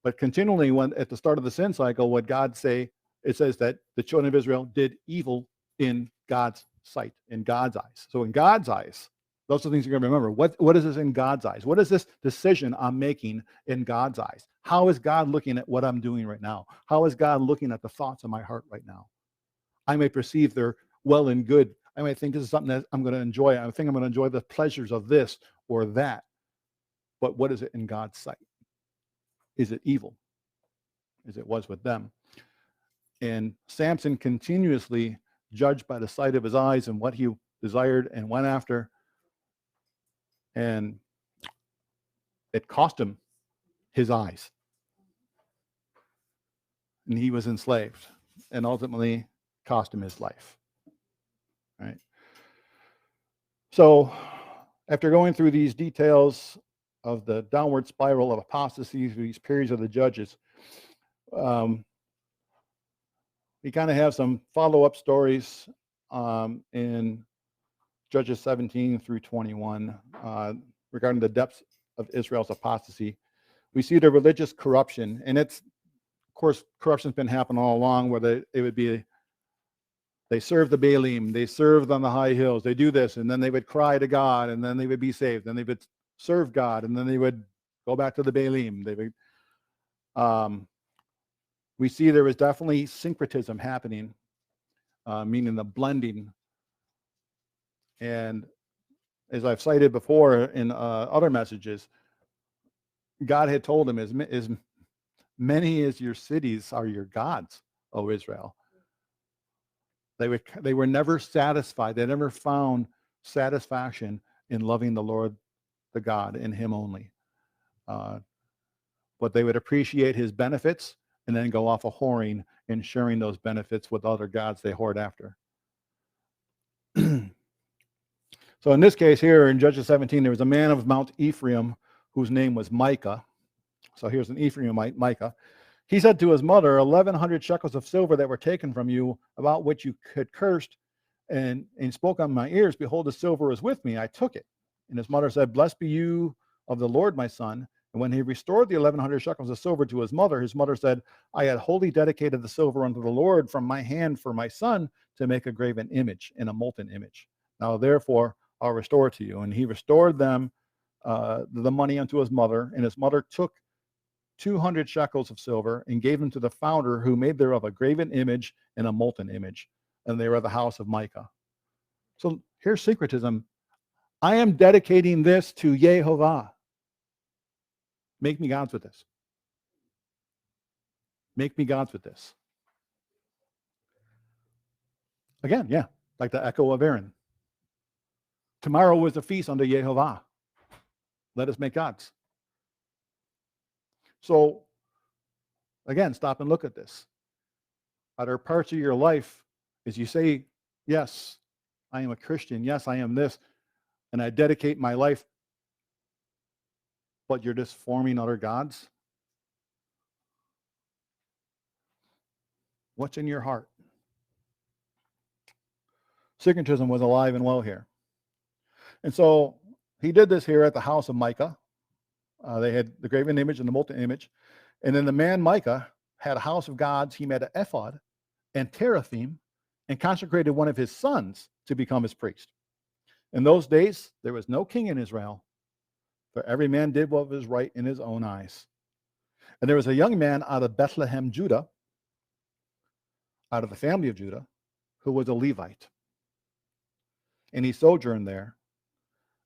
but continually when at the start of the sin cycle, what God say, it says that the children of Israel did evil in God's sight, in God's eyes. So in God's eyes, those are things you're going to remember. What is this in God's eyes? What is this decision I'm making in God's eyes? How is God looking at what I'm doing right now? How is God looking at the thoughts of my heart right now? I may perceive they're well and good. I might think this is something that I'm going to enjoy. I think I'm going to enjoy the pleasures of this or that. But what is it in God's sight? Is it evil, as it was with them? And Samson continuously judged by the sight of his eyes and what he desired and went after. And it cost him his eyes. And he was enslaved and ultimately cost him his life. Right? So after going through these details of the downward spiral of apostasy, these periods of the judges, we kind of have some follow-up stories in Judges 17 through 21 regarding the depths of Israel's apostasy. We see the religious corruption, and it's, of course, corruption's been happening all along, where they serve the Baalim, they served on the high hills, they do this, and then they would cry to God, and then they would be saved, then they would serve God, and then they would go back to the Baalim. They would, we see there was definitely syncretism happening, meaning the blending. And as I've cited before in other messages, God had told him, as many as your cities are your gods, O Israel. They were never satisfied. They never found satisfaction in loving the Lord, the God, in him only. But they would appreciate his benefits and then go off a whoring and sharing those benefits with other gods they whored after. So in this case here in Judges 17, there was a man of Mount Ephraim whose name was Micah. So here's an Ephraimite, Micah. He said to his mother, 1,100 shekels of silver that were taken from you, about which you had cursed, and spoke on my ears, behold, the silver is with me. I took it. And his mother said, blessed be you of the Lord, my son. And when he restored the 1,100 shekels of silver to his mother said, I had wholly dedicated the silver unto the Lord from my hand for my son to make a graven image and a molten image. Now, therefore, I'll restore it to you. And he restored them the money unto his mother, and his mother took 200 shekels of silver and gave them to the founder, who made thereof a graven image and a molten image. And they were the house of Micah. So here's syncretism. I am dedicating this to Yehovah. Make me gods with this. Make me gods with this. Again, yeah, like the echo of Aaron. Tomorrow was the feast unto Yehovah. Let us make gods. So, again, stop and look at this. Are there parts of your life as you say, yes, I am a Christian. Yes, I am this. And I dedicate my life, but you're just forming other gods? What's in your heart? Syncretism was alive and well here. And so he did this here at the house of Micah. They had the graven image and the molten image. And then the man Micah had a house of gods. He made an ephod and teraphim and consecrated one of his sons to become his priest. In those days, there was no king in Israel, for every man did what was right in his own eyes. And there was a young man out of Bethlehem, Judah, out of the family of Judah, who was a Levite. And he sojourned there.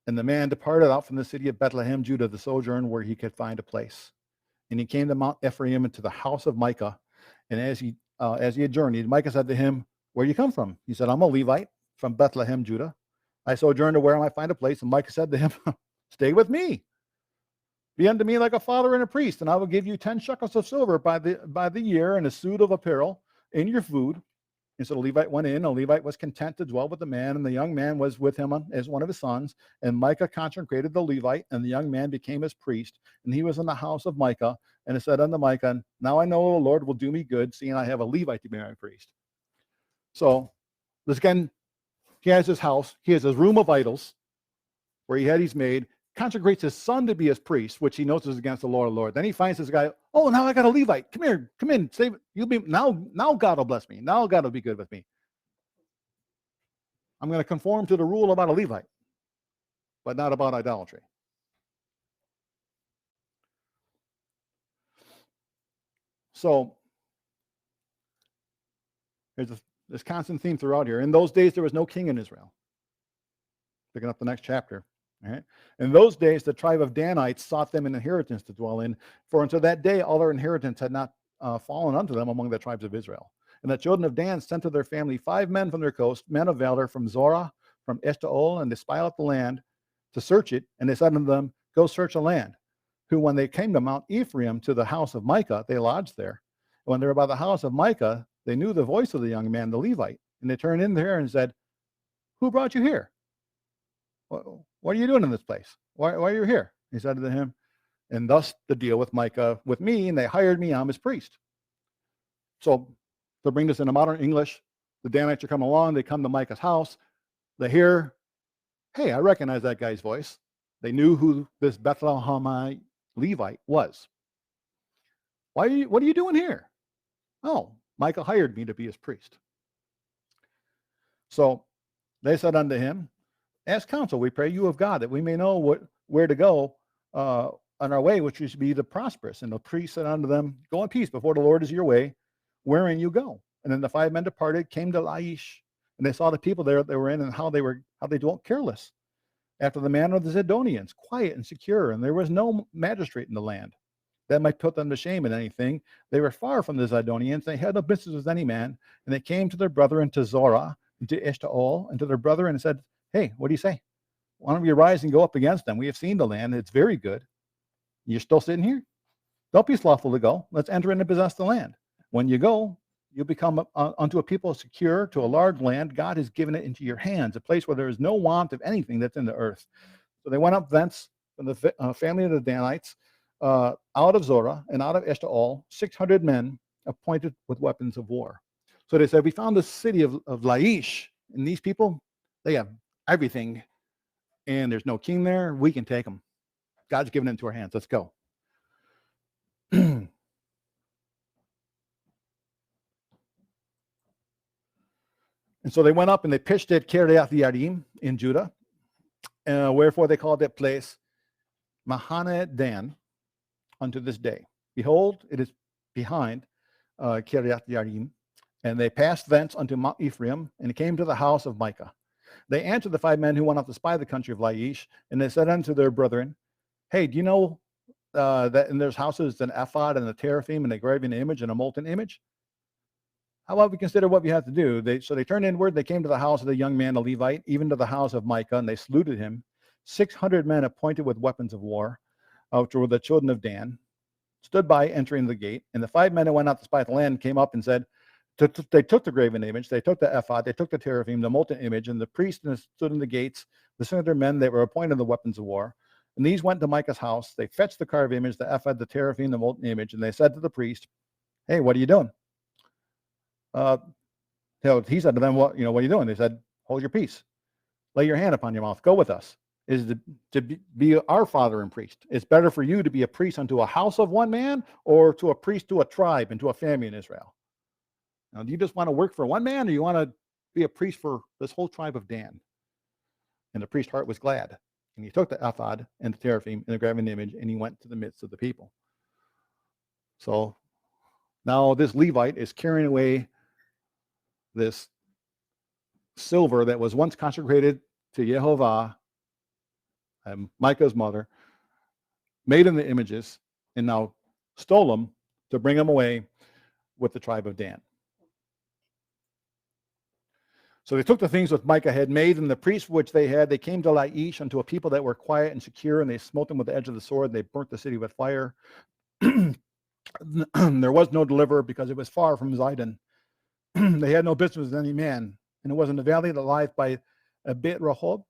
And the man departed out from the city of Bethlehem, Judah, to sojourn where he could find a place. And he came to Mount Ephraim and to the house of Micah. And as he had journeyed, Micah said to him, where do you come from? He said, I'm a Levite from Bethlehem, Judah. I sojourn to where I might find a place. And Micah said to him, stay with me. Be unto me like a father and a priest, and I will give you 10 shekels of silver by the year, and a suit of apparel in your food. And so the Levite went in, and the Levite was content to dwell with the man, and the young man was with him as one of his sons. And Micah consecrated the Levite, and the young man became his priest, and he was in the house of Micah. And it said unto Micah, now I know the Lord will do me good, seeing I have a Levite to be my priest. So this again, he has his house, he has his room of idols, where he had his maid, consecrates his son to be his priest, which he knows is against the law of the Lord. Then he finds this guy, oh, now I got a Levite. Come here, come in, save it. You'll be now God will bless me. Now God will be good with me. I'm going to conform to the rule about a Levite, but not about idolatry. So there's this constant theme throughout here. In those days, there was no king in Israel. Picking up the next chapter. All right. In those days, the tribe of Danites sought them an inheritance to dwell in, for until that day all their inheritance had not fallen unto them among the tribes of Israel. And the children of Dan sent to their family 5 men from their coast, men of valor from Zorah, from Eshtaol, and they spy out the land to search it. And they said unto them, go search the land. Who, when they came to Mount Ephraim, to the house of Micah, they lodged there. And when they were by the house of Micah, they knew the voice of the young man, the Levite. And they turned in there and said, who brought you here? What are you doing in this place? Why are you here? He said to him, and thus the deal with Micah with me, and they hired me, I'm his priest. So to bring this into modern English, the Danites are coming along, they come to Micah's house, they hear, hey, I recognize that guy's voice. They knew who this Bethlehemite Levite was. What are you doing here? Oh, Micah hired me to be his priest. So they said unto him, ask counsel, we pray you of God, that we may know where to go on our way, which should be the prosperous. And the priest said unto them, go in peace, before the Lord is your way, wherein you go. And then the 5 men departed, came to Laish, and they saw the people there they were in, and how they dwelt careless, after the manner of the Zidonians, quiet and secure, and there was no magistrate in the land that might put them to shame in anything. They were far from the Zidonians, they had no business with any man, and they came to their brethren to Zorah, and to Eshtaol, and to their brethren, and said, hey, what do you say? Why don't we rise and go up against them? We have seen the land. It's very good. You're still sitting here? Don't be slothful to go. Let's enter in and possess the land. When you go, you become unto a people secure, to a large land. God has given it into your hands, a place where there is no want of anything that's in the earth. So they went up thence from the family of the Danites, out of Zorah and out of Eshtaol, 600 men appointed with weapons of war. So they said, we found the city of Laish, and these people, they have everything, and there's no king there. We can take them. God's given it into our hands. Let's go. And so they went up and they pitched at Kiriath Yearim in Judah. Wherefore they called that place Mahane Dan unto this day. Behold, it is behind Kiriath Yearim. And they passed thence unto Mount Ephraim, and came to the house of Micah. They answered the 5 men who went out to spy the country of Laish, and they said unto their brethren, hey, do you know that in their houses an ephod and a teraphim and a graven image and a molten image? How about we consider what we have to do? So they turned inward. They came to the house of the young man, a Levite, even to the house of Micah, and they saluted him. 600 men appointed with weapons of war, which were the children of Dan, stood by entering the gate. And the 5 men who went out to spy the land came up and said, they took the graven image, they took the ephod, they took the teraphim, the molten image, and the priest stood in the gates, the 600 men that were appointed the weapons of war. And these went to Micah's house. They fetched the carved image, the ephod, the teraphim, the molten image, and they said to the priest, hey, what are you doing? He said to them, what are you doing? They said, hold your peace. Lay your hand upon your mouth. Go with us. Is to be our father and priest. It's better for you to be a priest unto a house of one man, or to a priest to a tribe and to a family in Israel. Now, do you just want to work for one man, or you want to be a priest for this whole tribe of Dan? And the priest's heart was glad. And he took the ephod and the teraphim and the graven image, and he went to the midst of the people. So now this Levite is carrying away this silver that was once consecrated to Yehovah, Micah's mother, made in the images, and now stole them to bring them away with the tribe of Dan. So they took the things which Micah had made, and the priests which they had, they came to Laish unto a people that were quiet and secure, and they smote them with the edge of the sword, and they burnt the city with fire. There was no deliverer, because it was far from Zidon. They had no business with any man, and it was in the valley that lieth by Bet Rehob.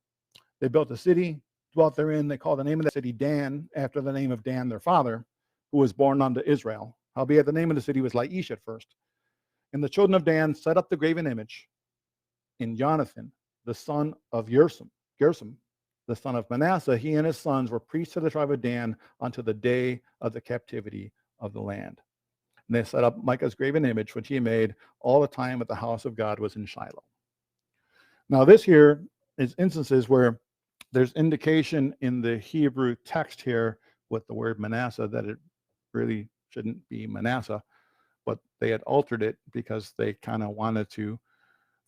They built a city, dwelt therein. They called the name of the city Dan, after the name of Dan their father, who was born unto Israel. Howbeit the name of the city was Laish at first. And the children of Dan set up the graven image in Jonathan, the son of Gershom, the son of Manasseh. He and his sons were priests of the tribe of Dan unto the day of the captivity of the land. And they set up Micah's graven image, which he made all the time that the house of God was in Shiloh. Now this here is instances where there's indication in the Hebrew text here with the word Manasseh that it really shouldn't be Manasseh, but they had altered it because they kind of wanted to,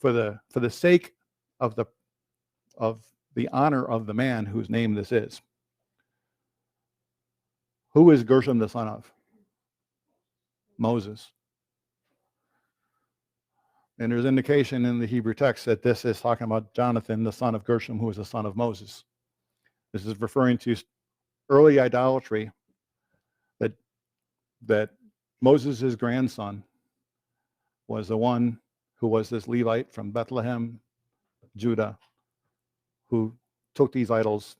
for the sake of the honor of the man whose name this is. Who is Gershom the son of? Moses. And there's indication in the Hebrew text that this is talking about Jonathan, the son of Gershom, who is the son of Moses. This is referring to early idolatry that Moses' grandson was the one who was this Levite from Bethlehem, Judah, who took these idols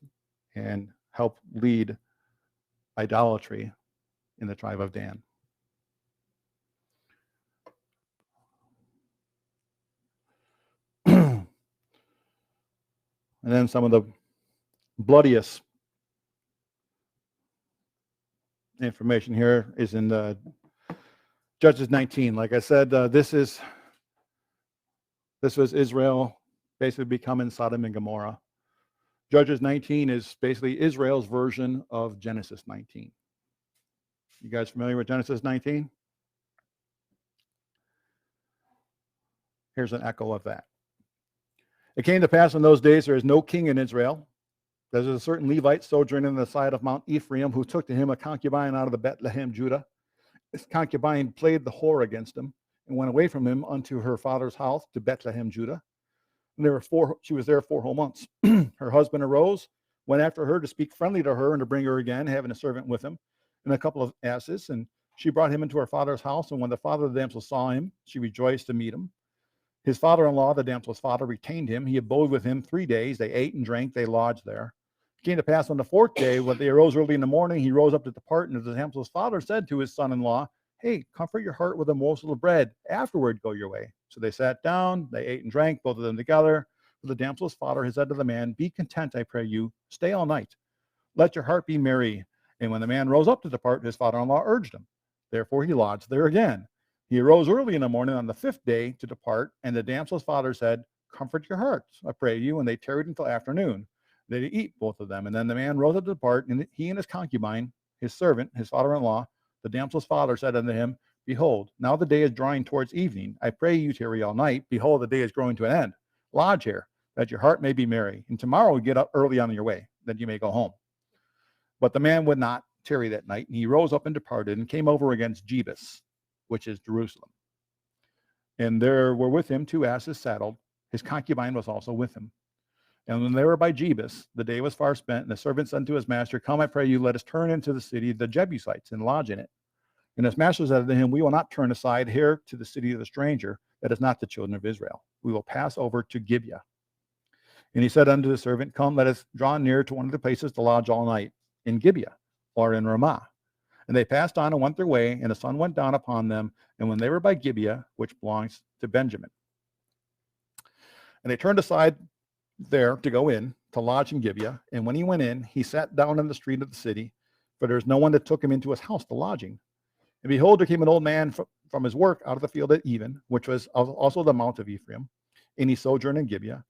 and helped lead idolatry in the tribe of Dan. And then some of the bloodiest information here is in the Judges 19. Like I said, this was Israel basically becoming Sodom and Gomorrah. Judges 19 is basically Israel's version of Genesis 19. You guys familiar with Genesis 19? Here's an echo of that. It came to pass in those days there is no king in Israel. There's a certain Levite sojourning on the side of Mount Ephraim, who took to him a concubine out of the Bethlehem, Judah. This concubine played the whore against him, and went away from him unto her father's house to Bethlehem, Judah. And she was there 4 whole months. Her husband arose, went after her to speak friendly to her and to bring her again, having a servant with him and a couple of asses. And she brought him into her father's house. And when the father of the damsel saw him, she rejoiced to meet him. His father-in-law, the damsel's father, retained him. He abode with him 3 days. They ate and drank. They lodged there. It came to pass on the 4th day, when they arose early in the morning, he rose up to depart. And the damsel's father said to his son-in-law, hey, comfort your heart with a morsel of bread. Afterward, go your way. So they sat down. They ate and drank, both of them together. For the damsel's father had said to the man, be content, I pray you. Stay all night. let your heart be merry. And when the man rose up to depart, his father-in-law urged him. Therefore he lodged there again. He arose early in the morning on the 5th day to depart, and the damsel's father said, comfort your hearts, I pray you. And they tarried until afternoon. They did eat, both of them. And then the man rose up to depart, and he and his concubine, his servant, his father-in-law, the damsel's father said unto him, behold, now the day is drawing towards evening. I pray you tarry all night. Behold, the day is growing to an end. Lodge here, that your heart may be merry. And tomorrow get up early on your way, that you may go home. But the man would not tarry that night, and he rose up and departed, and came over against Jebus, which is Jerusalem. And there were with him 2 asses saddled. His concubine was also with him. And when they were by Jebus, the day was far spent, and the servant said to his master, come, I pray you, let us turn into the city of the Jebusites and lodge in it. And his master said to him, we will not turn aside here to the city of the stranger, that is not the children of Israel. We will pass over to Gibeah. And he said unto the servant, come, let us draw near to one of the places to lodge all night, in Gibeah or in Ramah. And they passed on and went their way, and the sun went down upon them. And when they were by Gibeah, which belongs to Benjamin, and they turned aside there to go in to lodge in Gibeah. And when he went in, he sat down in the street of the city, for there was no one that took him into his house to lodging. And behold, there came an old man from his work out of the field at Even, which was also the mount of Ephraim, and he sojourned in Gibeah.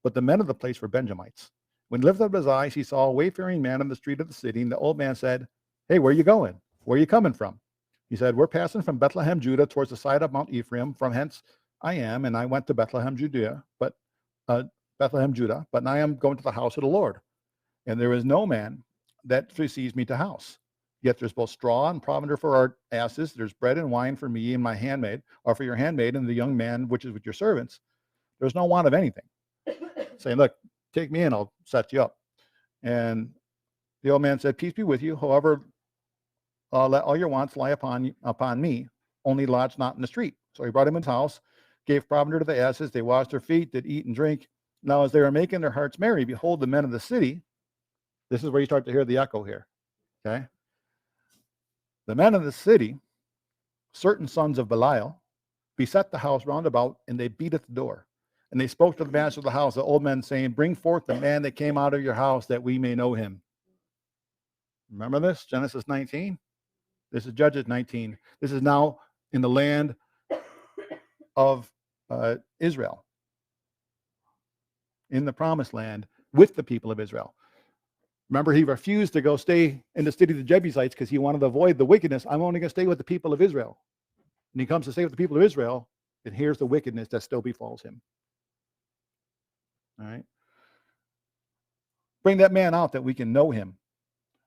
But the men of the place were Benjamites. When he lifted up his eyes, he saw a wayfaring man in the street of the city, and the old man said, hey, where are you going? Where are you coming from? He said, we're passing from Bethlehem, Judah, towards the side of Mount Ephraim. From hence I am, and I went to Bethlehem, Judah, but now I am going to the house of the Lord. And there is no man that receives me to house. Yet there's both straw and provender for our asses. There's bread and wine for me and my handmaid, or for your handmaid and the young man which is with your servants. There's no want of anything. Saying, look, take me in, I'll set you up. And the old man said, peace be with you. However, let all your wants lie upon me, only lodge not in the street. So he brought him into his house, gave provender to the asses. They washed their feet, did eat and drink. Now as they were making their hearts merry, behold, the men of the city, this is where you start to hear the echo here, okay? The men of the city, certain sons of Belial, beset the house round about, and they beat at the door. And they spoke to the master of the house, the old men, saying, bring forth the man that came out of your house, that we may know him. Remember this? Genesis 19? This is Judges 19. This is now in the land of Israel, in the promised land with the people of Israel. Remember, he refused to go stay in the city of the Jebusites because he wanted to avoid the wickedness. I'm only going to stay with the people of Israel. And he comes to stay with the people of Israel, and here's the wickedness that still befalls him. All right. Bring that man out that we can know him.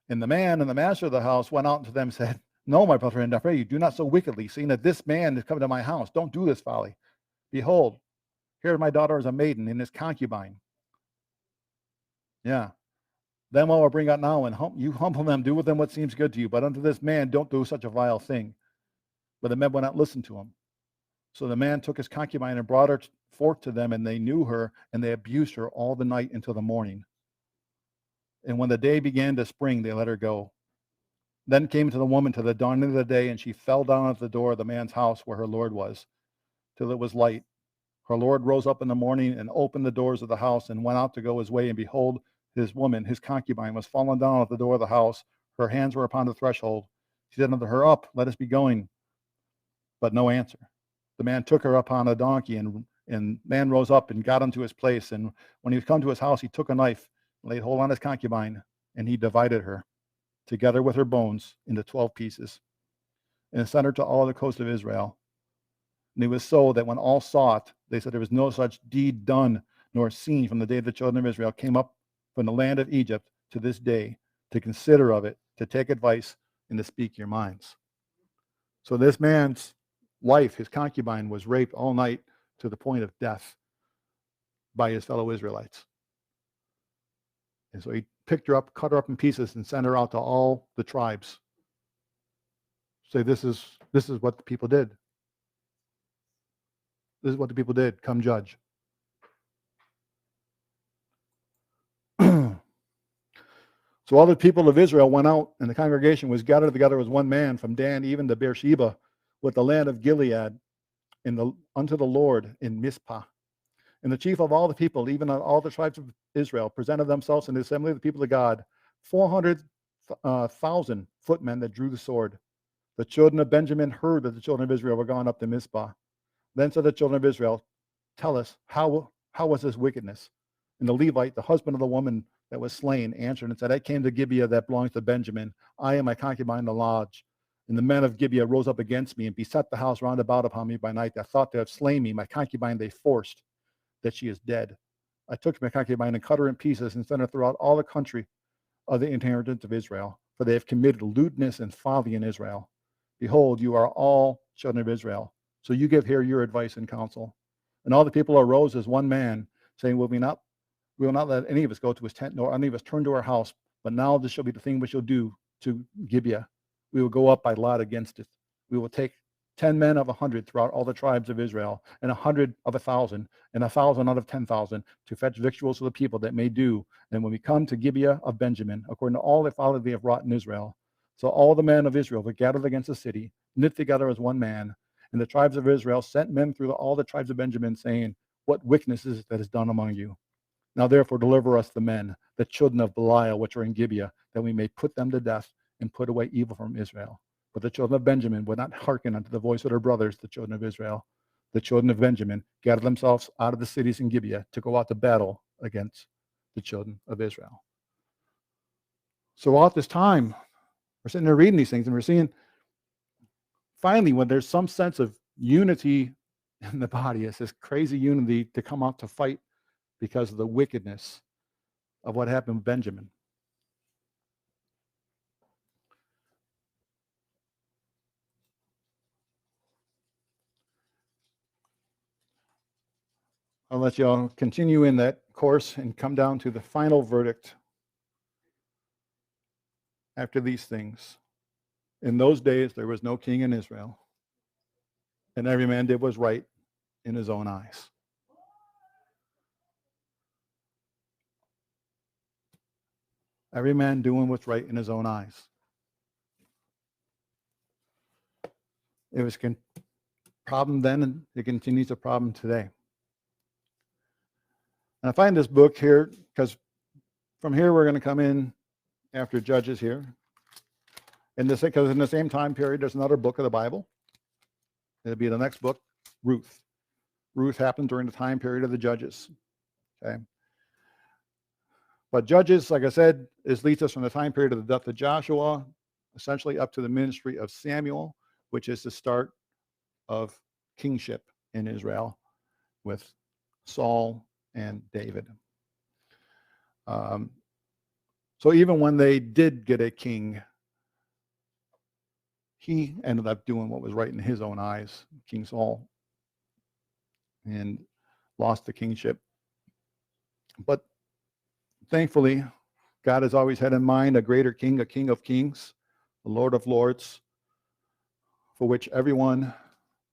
And the man and the master of the house went out to them and said, no, my brother, and I pray you, do not so wickedly, seeing that this man is coming to my house. Don't do this folly. Behold, here my daughter is a maiden and his concubine. Yeah. Them all will bring out now, and you humble them, do with them what seems good to you. But unto this man, don't do such a vile thing. But the men would not listen to him. So the man took his concubine and brought her forth to them, and they knew her, and they abused her all the night until the morning. And when the day began to spring, they let her go. Then came to the woman to the dawning of the day, and she fell down at the door of the man's house where her Lord was, till it was light. Her Lord rose up in the morning and opened the doors of the house and went out to go his way. And behold, his woman, his concubine, was fallen down at the door of the house. Her hands were upon the threshold. She said unto her, up, let us be going. But no answer. The man took her upon a donkey, and man rose up and got unto his place. And when he was come to his house, he took a knife, laid hold on his concubine, and he divided her, together with her bones, into 12 pieces, and sent her to all the coast of Israel. And it was so that when all saw it, they said there was no such deed done nor seen from the day the children of Israel came up from the land of Egypt to this day, to consider of it, to take advice, and to speak your minds. So this man's wife, his concubine, was raped all night to the point of death by his fellow Israelites. And so he picked her up, cut her up in pieces, and sent her out to all the tribes. Say, this is what the people did. This is what the people did. Come judge. So all the people of Israel went out, and the congregation was gathered together as one man, from Dan even to Beersheba, with the land of Gilead, unto the Lord in Mizpah. And the chief of all the people, even all the tribes of Israel, presented themselves in the assembly of the people of God 400,000 footmen that drew the sword. The children of Benjamin heard that the children of Israel were gone up to Mizpah. Then said the children of Israel, tell us, how was this wickedness? And the Levite, the husband of the woman that was slain, answered and said, I came to Gibeah that belongs to Benjamin. I and my concubine the lodge. And the men of Gibeah rose up against me and beset the house round about upon me by night. They thought to have slain me. My concubine they forced, that she is dead. I took my concubine and cut her in pieces and sent her throughout all the country of the inheritance of Israel, for they have committed lewdness and folly in Israel. Behold, you are all children of Israel. So you give here your advice and counsel. And all the people arose as one man, saying, we will not let any of us go to his tent, nor any of us turn to our house. But now this shall be the thing we shall do to Gibeah. We will go up by lot against it. We will take 10 men of 100 throughout all the tribes of Israel, and 100 of 1,000, and 1,000 out of 10,000, to fetch victuals to the people that may do. And when we come to Gibeah of Benjamin, according to all the folly they have wrought in Israel, so all the men of Israel were gathered against the city, knit together as one man. And the tribes of Israel sent men through all the tribes of Benjamin, saying, what wickedness is it that is done among you? Now therefore deliver us the men, the children of Belial, which are in Gibeah, that we may put them to death and put away evil from Israel. But the children of Benjamin would not hearken unto the voice of their brothers, the children of Israel. The children of Benjamin gathered themselves out of the cities in Gibeah to go out to battle against the children of Israel. So all this time, we're sitting there reading these things, and we're seeing finally when there's some sense of unity in the body, it's this crazy unity to come out to fight because of the wickedness of what happened with Benjamin. I'll let y'all continue in that course and come down to the final verdict after these things. In those days, there was no king in Israel, and every man did what was right in his own eyes. Every man doing what's right in his own eyes. It was a problem then, and it continues a problem today. And I find this book here, because from here we're going to come in after Judges here. Because in the same time period, there's another book of the Bible. It'll be the next book, Ruth. Ruth happened during the time period of the Judges. Okay. But Judges, like I said, leads us from the time period of the death of Joshua, essentially up to the ministry of Samuel, which is the start of kingship in Israel with Saul and David. So even when they did get a king, he ended up doing what was right in his own eyes, King Saul, and lost the kingship. But thankfully, God has always had in mind a greater king, a king of kings, a Lord of lords, for which everyone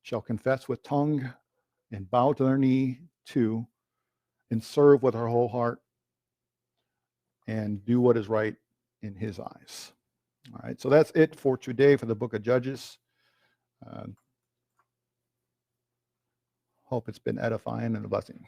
shall confess with tongue and bow to their knee to, and serve with her whole heart, and do what is right in his eyes. All right, so that's it for today for the book of Judges. Hope it's been edifying and a blessing.